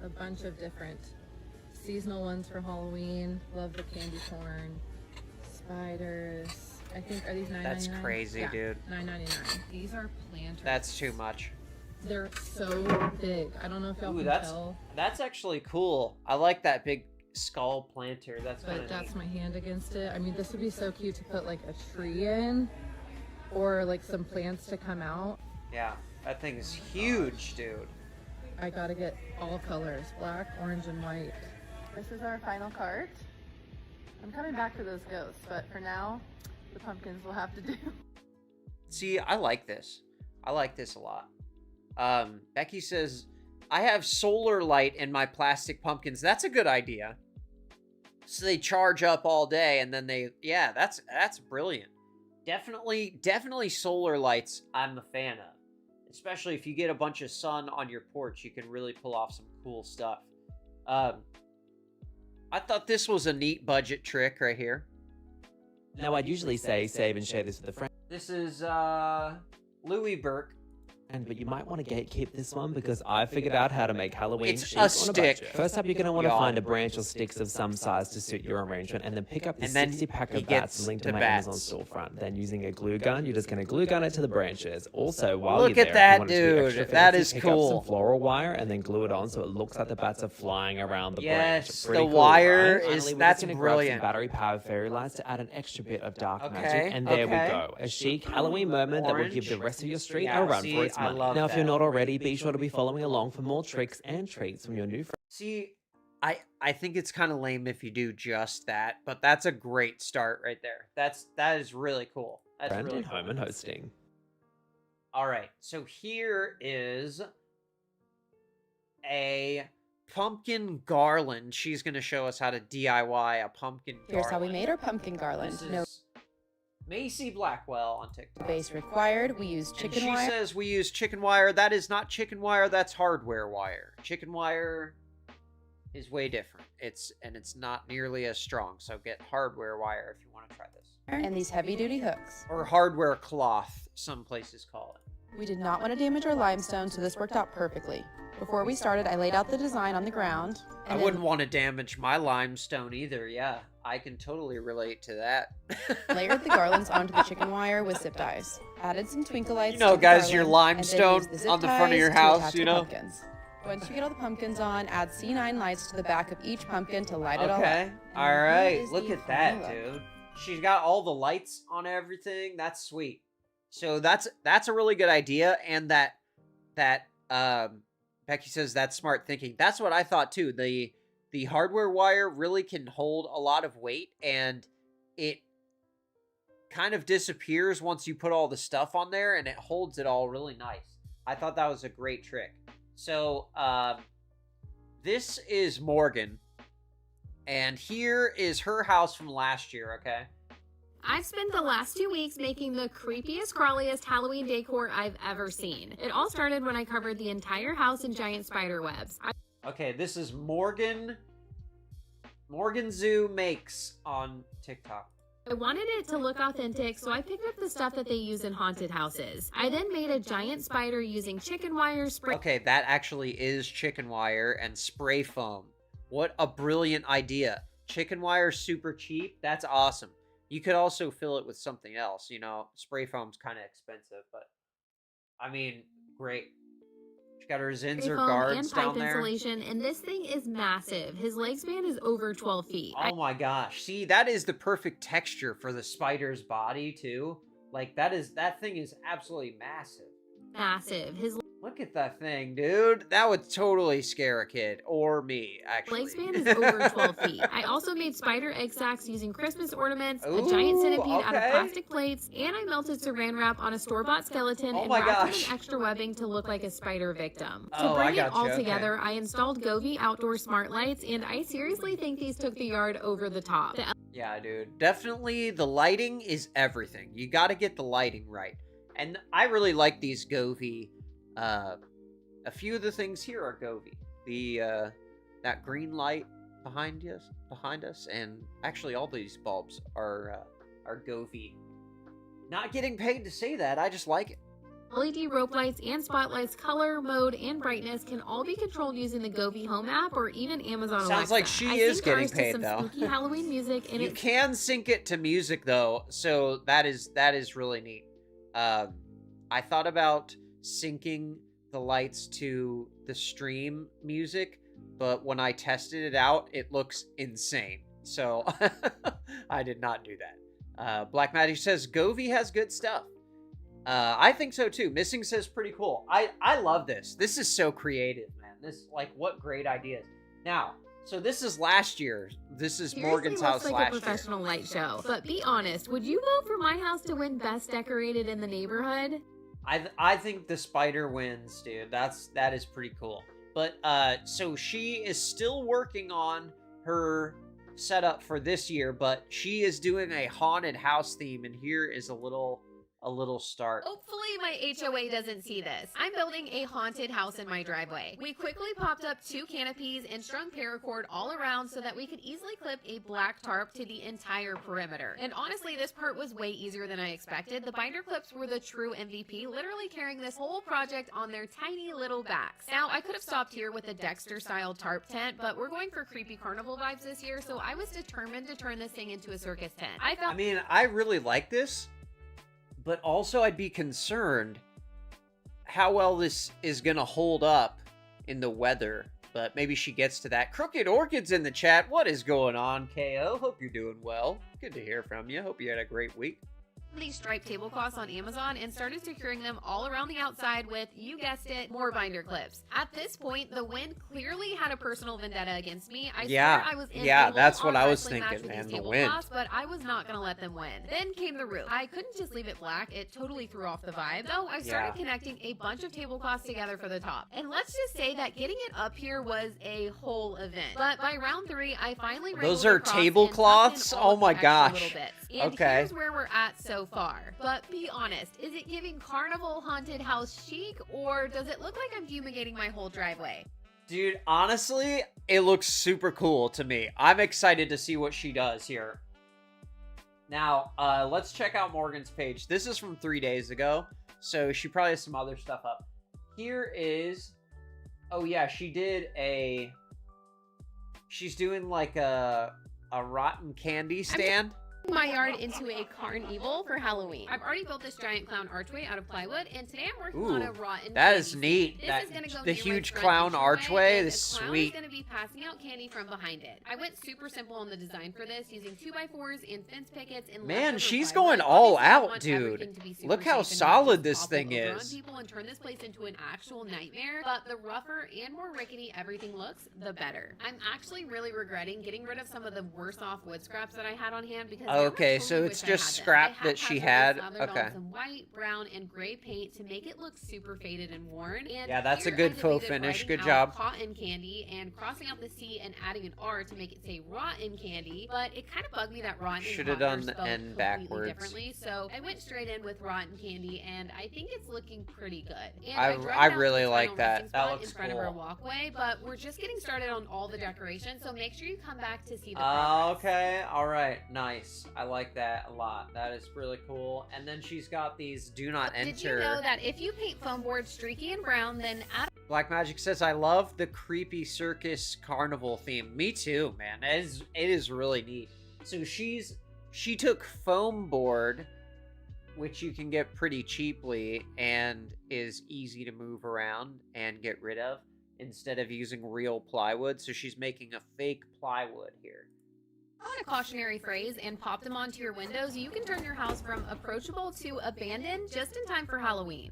a bunch of different seasonal ones for Halloween. Love the candy corn. Spiders. I think, are these $9.99? That's crazy, yeah, dude. $9.99. These are planters. That's too much. They're so big. I don't know if y'all can tell. That's actually cool. I like that big skull planter. That's kind of that's my hand against it. I mean, this would be so cute to put like a tree in, or like some plants to come out. Yeah, that thing is huge, dude. I gotta get all colors, black, orange, and white. This is our final cart. I'm coming back for those ghosts, but for now, the pumpkins will have to do. See, I like this. I like this a lot. Becky says, I have solar light in my plastic pumpkins. That's a good idea. So they charge up all day and then yeah, that's brilliant. Definitely solar lights I'm a fan of. Especially if you get a bunch of sun on your porch, you can really pull off some cool stuff. I thought this was a neat budget trick right here. Now, I'd usually say save and share this with a friend. This is Louis Burke. But you might want to gatekeep this one because I figured out how to make Halloween It's chic a on stick. budget. First up, you're going to want to find a branch or sticks of some size to suit your arrangement, and then pick up the 60-pack of bats and link to my Amazon storefront. Then, using a glue gun, you're just going to glue gun it to the branches. Also, while Look you're at there, that, if you want it to be dude. extra That fancy, is pick cool. up some floral wire and then glue it on so it looks like the bats are flying around the branch. Yes, Pretty the cool, wire right? is Finally, we're that's just gonna brilliant. grab some battery-powered fairy lights to add an extra bit of dark magic, Okay, and there okay. we go. A chic Halloween moment that will Orange. give the rest of your street Yeah, a run see, for its I money. love Now, if you're that. not already, be sure to be following along for more tricks and treats from your new friends. See, I think it's kind of lame if you do just that, but that's a great start right there. That is really cool. That's Brand really and cool. home and hosting. All right, so here is a pumpkin garland. She's going to show us how to DIY a pumpkin garland. Here's how we made our pumpkin garland. This No is Macy Blackwell on TikTok. base required. We use And chicken she wire. says we use chicken wire. That is not chicken wire, that's hardware wire. Chicken wire is way different. It's not nearly as strong. So get hardware wire if you want to try this. And these heavy duty hooks. Or hardware cloth, some places call it. We did not want to damage our limestone, so this worked out perfectly. Before we started, I laid out the design on the ground. I wouldn't want to damage my limestone either. Yeah, I can totally relate to that. Layered the garlands onto the chicken wire with zip ties. Added some twinkle lights. You know, to the guys, your garland, and then limestone used the zip on the front of your ties to house, attach you the know? pumpkins. Once you get all the pumpkins on, add C9 lights to the back of each pumpkin to light it all up. Okay, And all here right. is Look the at that, final look. dude. She's got all the lights on everything. That's sweet. So that's a really good idea, and that Becky says that's smart thinking. That's what I thought too. The hardware wire really can hold a lot of weight, and it kind of disappears once you put all the stuff on there, and it holds it all really nice. I thought that was a great trick. So this is Morgan, and here is her house from last year. Okay. I've spent the last 2 weeks making the creepiest, crawliest Halloween decor I've ever seen. It all started when I covered the entire house in giant spider webs. Okay, this is Morgan Zoo Makes on TikTok. I wanted it to look authentic, so I picked up the stuff that they use in haunted houses. I then made a giant spider using chicken wire, spray. Okay, that actually is chicken wire and spray foam. What a brilliant idea. Chicken wire super cheap. That's awesome. You could also fill it with something else, you know. Spray foam's kind of expensive, but I mean, great. She got her Zinzer foam guards and pipe down there. insulation, and this thing is massive. His leg span is over 12 feet. Oh my gosh. See, that is the perfect texture for the spider's body too. Like that thing is absolutely massive. Massive. His Look at that thing, dude. That would totally scare a kid. Or me, actually. leg span is over 12 feet. I also made spider egg sacs using Christmas ornaments, a Ooh, giant centipede out of okay. plastic plates, and I melted saran wrap on a store-bought skeleton Oh and my wrapped it gosh. in extra webbing to look like a spider victim. Oh, To bring I it gotcha, all okay. together, I installed Govee outdoor smart lights, and I seriously think these took the yard over the top. The Yeah, dude. Definitely the lighting is everything. You got to get the lighting right. And I really like these Govee. A few of the things here are Govee. The that green light behind us, and actually all these bulbs are Govee. Not getting paid to say that. I just like it. LED rope lights and spotlights, color, mode, and brightness can all be controlled using the Govee Home app or even Amazon Alexa. Sounds like she is getting paid, though. Spooky Halloween music, and you can sync it to music, though, so that is really neat. I thought about syncing the lights to the stream music, but when I tested it out, it looks insane. So I did not do that. Black Magic says Govee has good stuff. I think so too. Missing says pretty cool. I love this. This is so creative, man. This, like, what great ideas. Now, so this is last year. This is Morgan's house like last year. A professional light show. But be honest, would you vote for my house to win best decorated in the neighborhood? I think the spider wins, dude. That is pretty cool. But so she is still working on her setup for this year, but she is doing a haunted house theme, and here is a little start. Hopefully my HOA doesn't see this. I'm building a haunted house in my driveway. We quickly popped up 2 canopies and strung paracord all around so that we could easily clip a black tarp to the entire perimeter. And honestly, this part was way easier than I expected. The binder clips were the true MVP, literally carrying this whole project on their tiny little backs. Now, I could have stopped here with a Dexter-style tarp tent, but we're going for creepy carnival vibes this year, so I was determined to turn this thing into a circus tent. I mean, I really like this, but also I'd be concerned how well this is gonna hold up in the weather. But maybe she gets to that. Crooked Orchids in the chat. What is going on, KO? Hope you're doing well. Good to hear from you. Hope you had a great week. These striped tablecloths on Amazon and started securing them all around the outside with, you guessed it, more binder clips. At this point, the wind clearly had a personal vendetta against me. I swear I was in a that's what I was wrestling match thinking, with man. these The wind. tablecloths, but I was not gonna let them win. Then came the roof. I couldn't just leave it black. It totally threw off the vibe. So I started connecting a bunch of tablecloths together for the top. And let's just say that getting it up here was a whole event. But by round 3, I finally Those are tablecloths? Oh my gosh. And Okay. here's where we're at so far. But be honest, is it giving carnival haunted house chic, or does it look like I'm fumigating my whole driveway? Dude, honestly, it looks super cool to me. I'm excited to see what she does here. Now, let's check out Morgan's page. This is from 3 days ago, so she probably has some other stuff up. Here is... Oh yeah, she's doing like a rotten candy stand. My yard into a carnival for Halloween. I've already built this giant clown archway out of plywood, and today I'm working on a rotten that candy is neat. This is gonna go the near my huge front clown entryway, archway and is the clown sweet. is gonna be passing out candy from behind it. I went super simple on the design for this, using 2x4s and fence pickets and Man, leftover she's plywood. going all Obviously, I out, want dude. everything to be super Look how safe and not solid just this topple thing over on is. people and turn this place into an actual nightmare. But the rougher and more rickety everything looks, the better. I'm actually really regretting getting rid of some of the worse off wood scraps that I had on hand because Okay, so it's just scrap that she had. Okay. Some white, brown, and gray paint to make it look super faded and worn. And Yeah, that's a here good I faux debated finish. writing Good out job. Cotton candy and crossing out the C and adding an R to make it say rotten candy, but it kind of bugged me that rotten Should have and done hot the are N spelled backwards. completely differently. So I went straight in with rotten candy, and I think it's looking pretty good. And I drug it I out to really the like final that. resting That spot looks in front of our cool. walkway, but we're just getting started on all the decorations, so make sure you come back to see the progress. Okay, alright, nice. I like that a lot. That is really cool. And then she's got these do not enter. Did you know that if you paint foam boards streaky and brown, then add Black Magic says, I love the creepy circus carnival theme. Me too, man. It is really neat. So she took foam board, which you can get pretty cheaply and is easy to move around and get rid of instead of using real plywood. So she's making a fake plywood here. on a cautionary phrase and pop them onto your windows, you can turn your house from approachable to abandoned just in time for Halloween.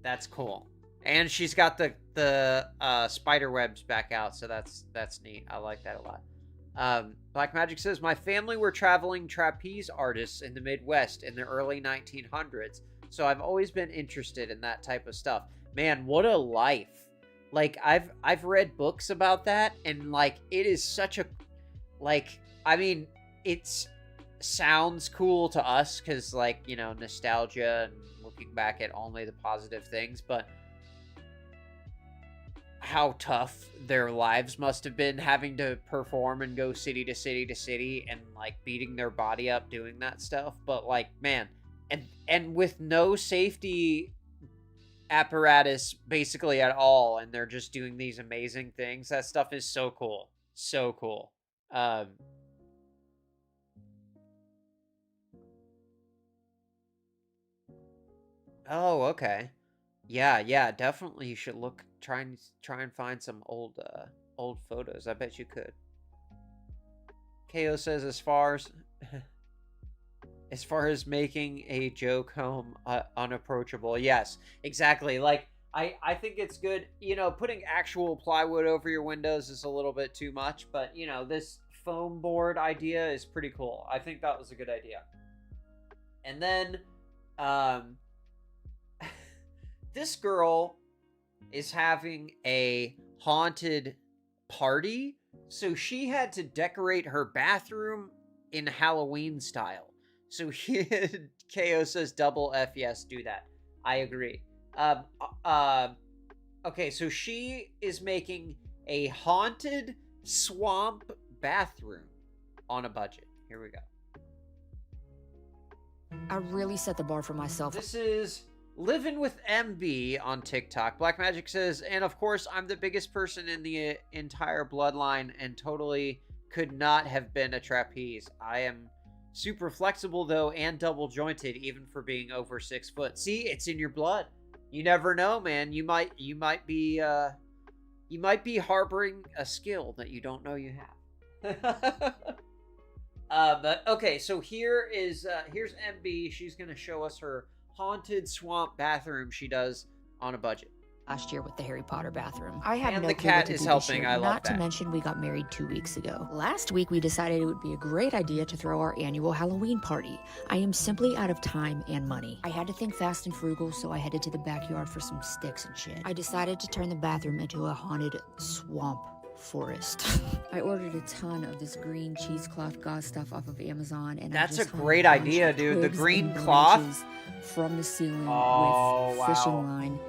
That's cool. And she's got the spider webs back out, so that's neat. I like that a lot. Black Magic says, my family were traveling trapeze artists in the Midwest in the early 1900s, so I've always been interested in that type of stuff. Man, what a life. Like, I've read books about that, and, like, it is such a, like, I mean, it sounds cool to us, because, like, you know, nostalgia and looking back at only the positive things, but how tough their lives must have been, having to perform and go city to city to city and, like, beating their body up doing that stuff. But, like, man, and with no safety apparatus basically at all, and they're just doing these amazing things. That stuff is so cool. So cool. Oh, okay. Yeah, definitely you should try and find some old photos. I bet you could. KO says as far as making a joke home unapproachable. Yes, exactly. Like I think it's good, you know, putting actual plywood over your windows is a little bit too much, but you know, this foam board idea is pretty cool. I think that was a good idea. And then this girl is having a haunted party, so she had to decorate her bathroom in Halloween style. So KO says double F yes, do that. I agree. Okay, so she is making a haunted swamp bathroom on a budget. Here we go. I really set the bar for myself. This is Living with MB on TikTok. Black Magic says, and of course, I'm the biggest person in the entire bloodline and totally could not have been a trapeze. I am super flexible though and double jointed even for being over 6 foot. See, it's in your blood. You never know, man. You might be harboring a skill that you don't know you have. But okay, so here's MB. She's gonna show us her haunted swamp bathroom she does on a budget. Last year with the Harry Potter bathroom. I had and no the cat is helping. I love Not that. to mention we got married 2 weeks ago. Last week we decided it would be a great idea to throw our annual Halloween party. I am simply out of time and money. I had to think fast and frugal, so I headed to the backyard for some sticks and shit. I decided to turn the bathroom into a haunted swamp forest. I ordered a ton of this green cheesecloth gauze stuff off of Amazon, and that's I a just hung great bunch idea, of dude. The twigs green and cloth branches from the ceiling with wow. fishing line,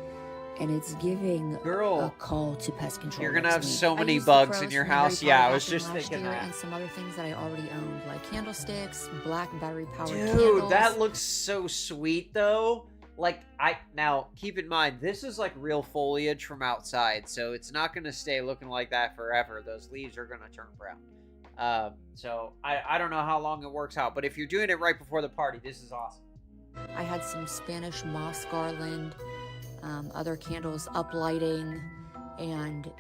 and it's giving a call to pest control. You're gonna next have week. so I many used the bugs pros in your from the Harry house. Yeah, Potter I was bathroom just last thinking year, that. and some other things that I already owned, like candlesticks, black battery-powered Dude, candles. that looks so sweet though. Like, now keep in mind, this is like real foliage from outside, so it's not gonna stay looking like that forever. Those leaves are gonna turn brown. So I don't know how long it works out, but if you're doing it right before the party, this is awesome. I had some Spanish moss garland, other candles uplighting, and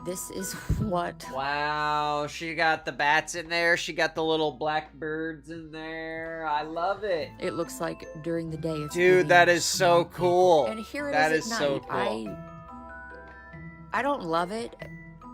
this is what... Wow, she got the bats in there. She got the little black birds in there. I love it. It looks like during the day. It's Dude, that is so cool. And here it that is is at so night. cool. I don't love it.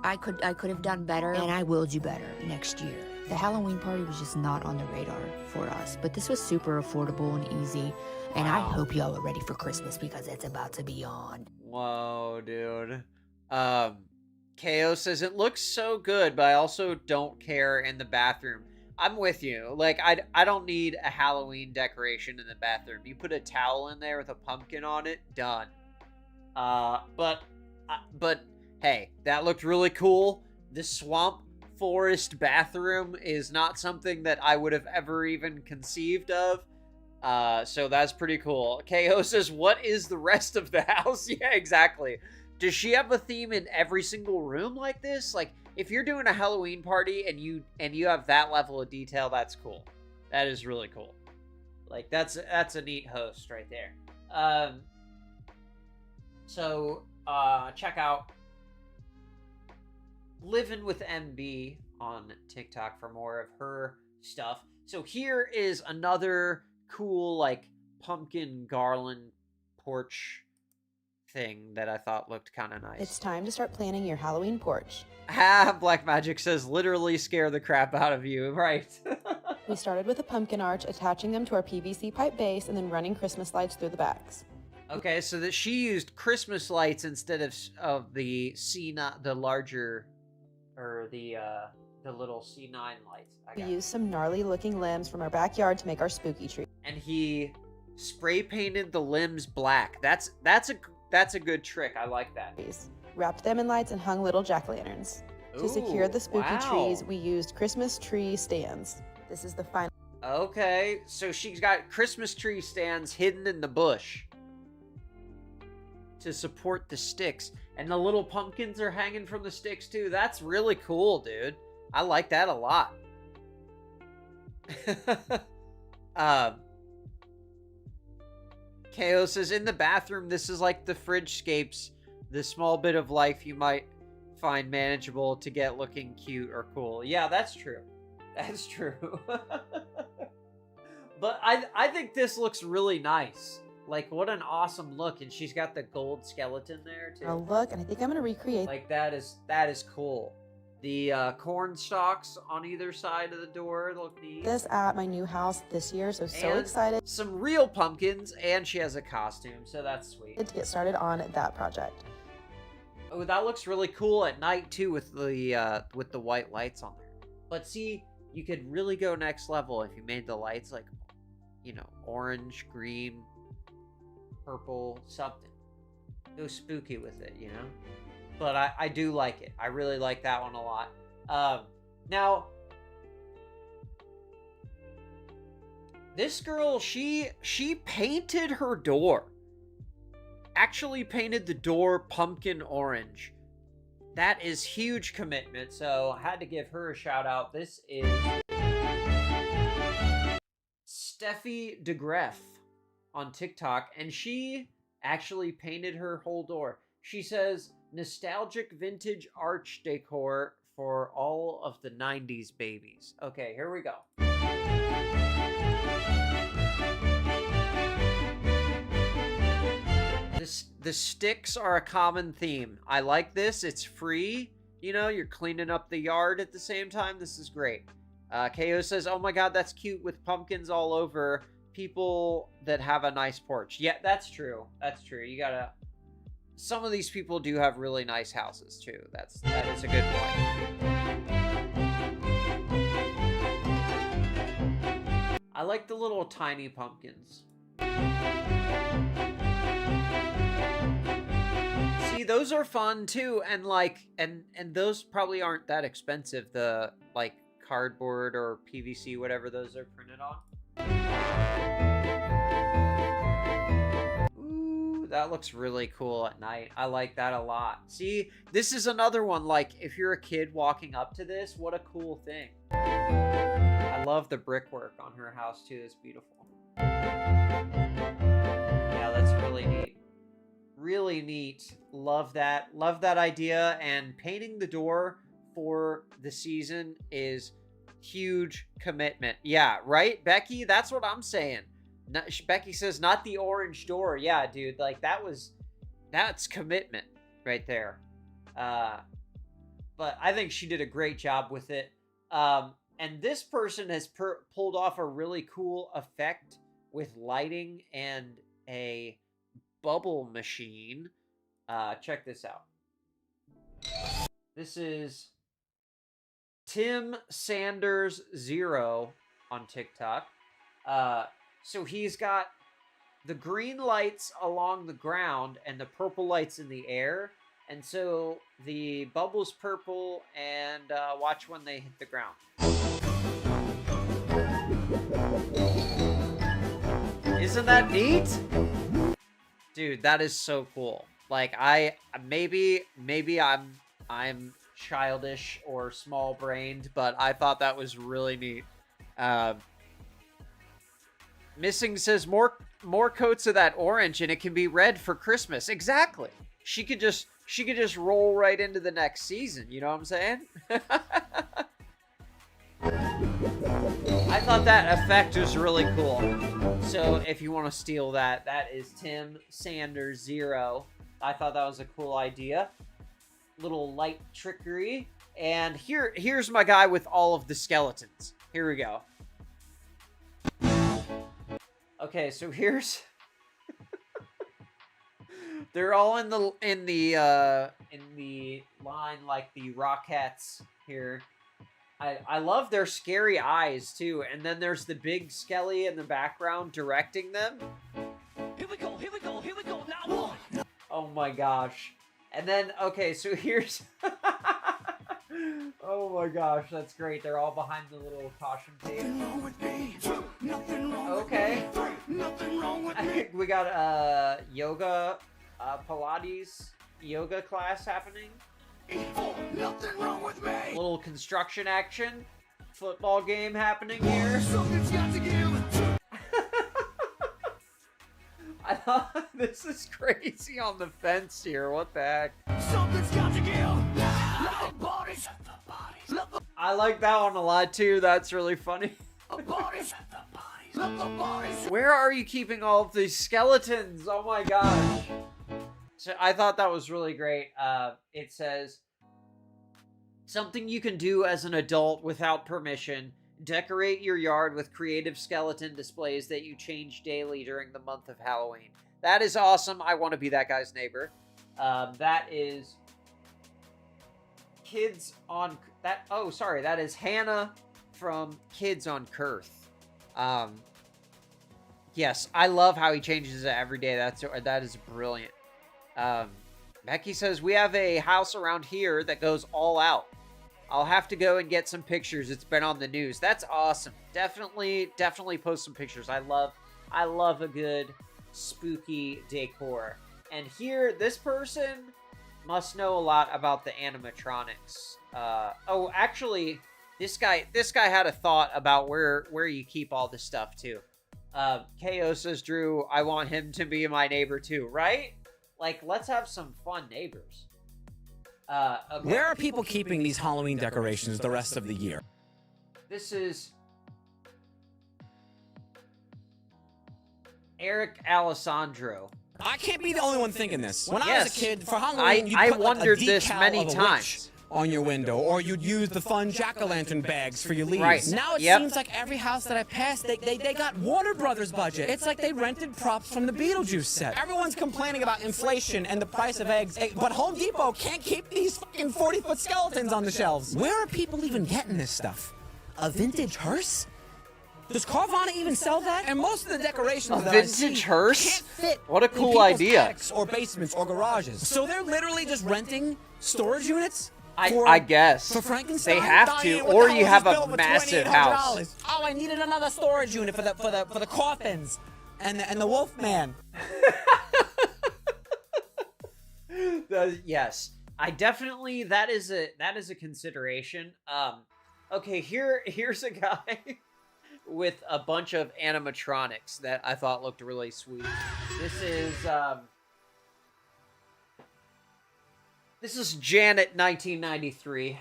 I could have done better, and I will do better next year. The Halloween party was just not on the radar for us, but this was super affordable and easy, and I hope y'all are ready for Christmas because it's about to be on. Whoa, dude. KO says, it looks so good, but I also don't care in the bathroom. I'm with you. Like, I don't need a Halloween decoration in the bathroom. You put a towel in there with a pumpkin on it, done. But hey, that looked really cool. The swamp forest bathroom is not something that I would have ever even conceived of. So that's pretty cool. KO says, what is the rest of the house? Yeah, exactly. Does she have a theme in every single room like this? Like, if you're doing a Halloween party and you have that level of detail, that's cool. That is really cool. Like, that's a neat host right there. So check out Living with MB on TikTok for more of her stuff. So here is another cool, like, pumpkin garland porch thing that I thought looked kind of nice. It's time to start planning your Halloween porch. Black Magic says, literally scare the crap out of you. Right. We started with a pumpkin arch, attaching them to our PVC pipe base, and then running Christmas lights through the backs. Okay, so that she used Christmas lights instead of the C9, the larger, or the little C9 lights. We used some gnarly looking limbs from our backyard to make our spooky tree. And he spray painted the limbs black. That's a good trick. I like that. Wrapped them in lights and hung little jack-o'-lanterns. To secure the spooky trees, we used Christmas tree stands. This is the final. Okay, so she's got Christmas tree stands hidden in the bush to support the sticks. And the little pumpkins are hanging from the sticks too. That's really cool, dude. I like that a lot. KO says, in the bathroom, this is like the fridge scapes, the small bit of life you might find manageable to get looking cute or cool. Yeah, that's true. That's true. But I think this looks really nice. Like, what an awesome look. And she's got the gold skeleton there, too. A look, and I think I'm going to recreate. Like, that is cool. The corn stalks on either side of the door look neat. This at my new house this year, so excited. Some real pumpkins, and she has a costume, so that's sweet. To get started on that project. Oh, that looks really cool at night too, with the white lights on there. But see, you could really go next level if you made the lights like, you know, orange, green, purple, something. Go spooky with it, you know? But I do like it. I really like that one a lot. Now, this girl, she painted her door. Actually painted the door pumpkin orange. That is huge commitment, so I had to give her a shout out. This is Steffi DeGreff on TikTok, and she actually painted her whole door. She says, nostalgic vintage arch decor for all of the 90s babies. Okay, here we go. The sticks are a common theme. I like this. It's free. You know, you're cleaning up the yard at the same time. This is great. KO says, oh my god, that's cute with pumpkins all over. People that have a nice porch. Yeah, that's true. That's true. You gotta... Some of these people do have really nice houses too. That is a good point. I like the little tiny pumpkins. See, those are fun too, and like, and those probably aren't that expensive. The like cardboard or PVC, whatever those are printed on. Ooh, that looks really cool at night. I like that a lot. See, this is another one. Like, if you're a kid walking up to this, what a cool thing. I love the brickwork on her house too. It's beautiful. Yeah, that's really neat. Really neat. Love that. Love that idea. And painting the door for the season is huge commitment. Yeah, right, Becky? That's what I'm saying. Becky says, not the orange door. Yeah, dude. Like, that's commitment right there. But I think she did a great job with it. And this person has pulled off a really cool effect with lighting and a bubble machine. Check this out. This is Tim Sanders 0 on TikTok. So he's got the green lights along the ground and the purple lights in the air. And so the bubble's purple, and watch when they hit the ground. Isn't that neat? Dude, that is so cool. Like, maybe I'm childish or small-brained, but I thought that was really neat. Missing says more coats of that orange and it can be red for Christmas. Exactly. She could just roll right into the next season, you know what I'm saying? I thought that effect was really cool. So if you want to steal that, that is Tim Sanders 0. I thought that was a cool idea. Little light trickery. And here's my guy with all of the skeletons. Here we go. Okay, so here's they're all in the line like the Rockettes here. I love their scary eyes too, and then there's the big Skelly in the background directing them. Here we go, now. Oh my gosh. And then, okay, so here's oh my gosh, that's great. They're all behind the little caution tape. Okay. I think we got yoga Pilates yoga class happening. Nothing wrong with me. A little construction action. Football game happening here. Something's got to give. I thought this is crazy on the fence here. What the heck? Something's got to give. Let the bodies. I like that one a lot too. That's really funny. Where are you keeping all of these skeletons? Oh my gosh. So I thought that was really great. It says, something you can do as an adult without permission. Decorate your yard with creative skeleton displays that you change daily during the month of Halloween. That is awesome. I want to be that guy's neighbor. That is Kids on... that. Oh, sorry. That is Hannah from Kids on Kurth. Yes, I love how he changes it every day. That is brilliant. Becky says, we have a house around here that goes all out. I'll have to go and get some pictures. It's been on the news. That's awesome. Definitely post some pictures. I love a good spooky decor. And here, this person must know a lot about the animatronics. Oh, actually, this guy had a thought about where you keep all this stuff too. KO says, Drew, I want him to be my neighbor too, right? Like, let's have some fun neighbors. Okay. Where are people keeping these Halloween decorations the rest of the year? This is Eric Alessandro. I can't be the only one thinking this. When I was a kid, for Halloween, you'd I put wondered like a this decal many of a times. witch on your window, or you'd use the fun jack-o'-lantern bags for your leaves. Right. Now it seems like every house that I pass, they got Warner Brothers budget. It's like they rented props from the Beetlejuice set. Everyone's complaining about inflation and the price of eggs, but Home Depot can't keep these fucking 40-foot skeletons on the shelves. Where are people even getting this stuff? A vintage hearse? Does Carvana even sell that? And most of the decorations that I see vintage hearse? can't fit What a in cool people's idea. attics or basements or garages. So they're literally just renting storage units? I guess. For Frankenstein? They have to, Diane, what or the you hell is have this a bill for massive $2,800? house. Oh, I needed another storage unit for the coffins and the Wolfman. Yes, I definitely that is a consideration. Okay, here's a guy with a bunch of animatronics that I thought looked really sweet. This is Janet 1993.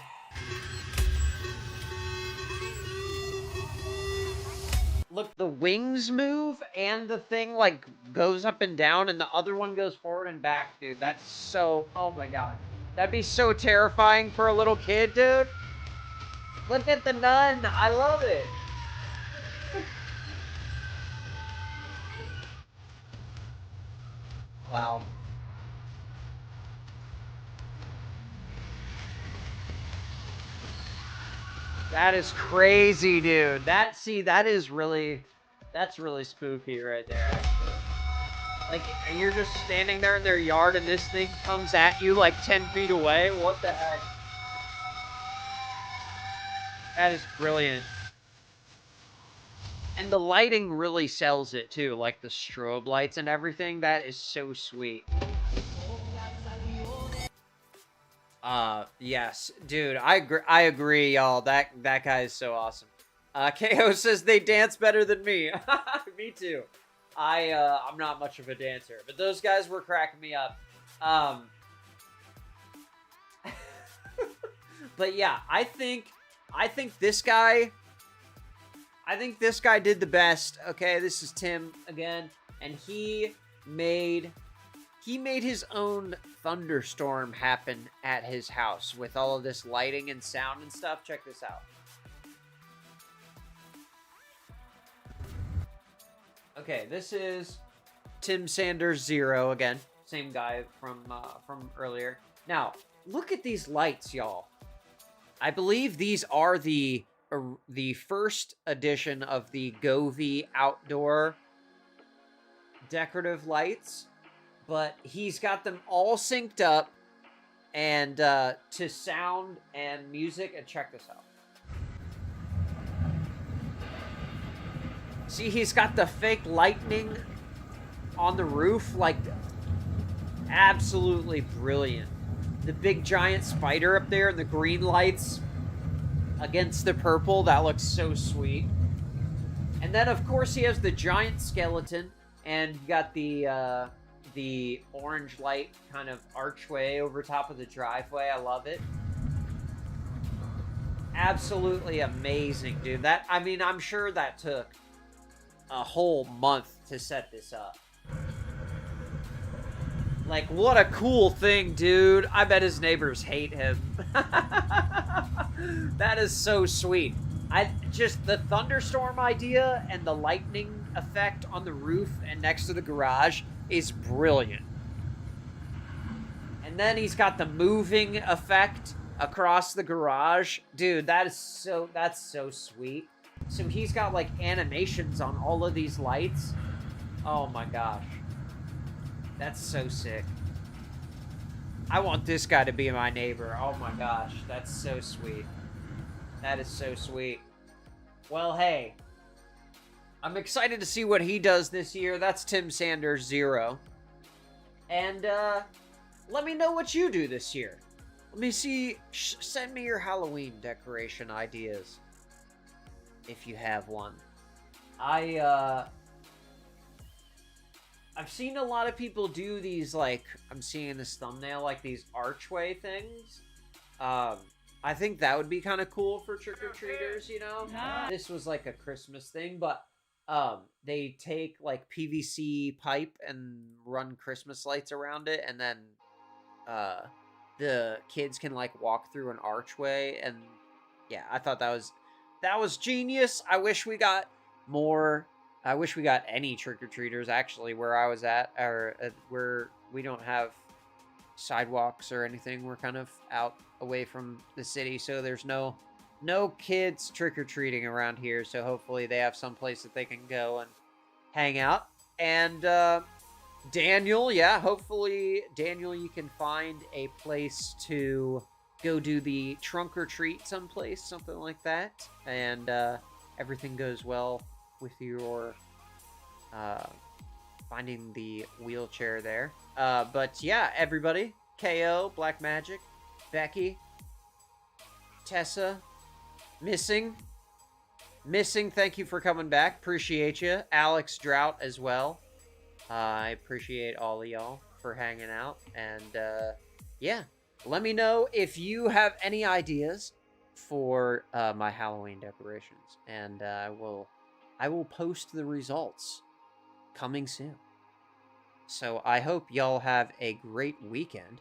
Look, the wings move and the thing like goes up and down and the other one goes forward and back, dude. That's so, oh my god. That'd be so terrifying for a little kid, dude. Look at the nun. I love it. Wow. That is crazy, dude. That's really spooky right there, actually. Like, you're just standing there in their yard and this thing comes at you like 10 feet away? What the heck? That is brilliant. And the lighting really sells it, too. Like, the strobe lights and everything. That is so sweet. Yes. Dude, I agree, y'all. That guy is so awesome. KO says they dance better than me. Me too. I'm not much of a dancer, but those guys were cracking me up. But yeah, I think this guy did the best. Okay, this is Tim again, and he made his own thunderstorm happen at his house with all of this lighting and sound and stuff. Check this out. Okay, this is Tim Sanders 0 again. Same guy from earlier. Now, look at these lights, y'all. I believe these are the first edition of the Govee outdoor decorative lights, but he's got them all synced up and to sound and music. And check this out. See, he's got the fake lightning on the roof, like Absolutely brilliant. The big giant spider up there and the green lights against the purple, that looks so sweet. And then, of course, he has the giant skeleton, and you got the orange light kind of archway over top of the driveway. I love it. Absolutely amazing, dude. That, I mean, I'm sure that took a whole month to set this up. Like, what a cool thing, dude. I bet his neighbors hate him. That is so sweet. Just the thunderstorm idea and the lightning effect on the roof and next to the garage is brilliant. And then he's got the moving effect across the garage. Dude, that's so sweet. So he's got like animations on all of these lights. Oh my gosh. That's so sick. I want this guy to be my neighbor. Oh my gosh, that's so sweet. That is so sweet. Well, hey. I'm excited to see what he does this year. That's Tim Sanders 0. And, let me know what you do this year. Let me see. Send me your Halloween decoration ideas. If you have one. I've seen a lot of people do these, like, I'm seeing in this thumbnail, like, these archway things. I think that would be kind of cool for trick-or-treaters, you know? This was, like, a Christmas thing, but, they take, like, PVC pipe and run Christmas lights around it, and then, the kids can, like, walk through an archway, and, yeah, I thought that was genius. I wish we got more... I wish we got any trick-or-treaters, actually, where I was at, or where we don't have sidewalks or anything. We're kind of out away from the city, so there's no kids trick-or-treating around here, so hopefully they have some place that they can go and hang out. And, Daniel, yeah, hopefully, Daniel, you can find a place to go do the trunk-or-treat someplace, something like that, and, everything goes well with your finding the wheelchair there. But yeah, everybody, KO, Black Magic, Becky, Tessa, Missing, thank you for coming back. Appreciate you. Alex Drought as well. I appreciate all of y'all for hanging out. And yeah, let me know if you have any ideas for my Halloween decorations, and I will post the results coming soon. So I hope y'all have a great weekend.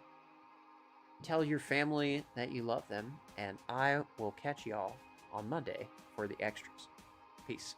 Tell your family that you love them, and I will catch y'all on Monday for the extras. Peace.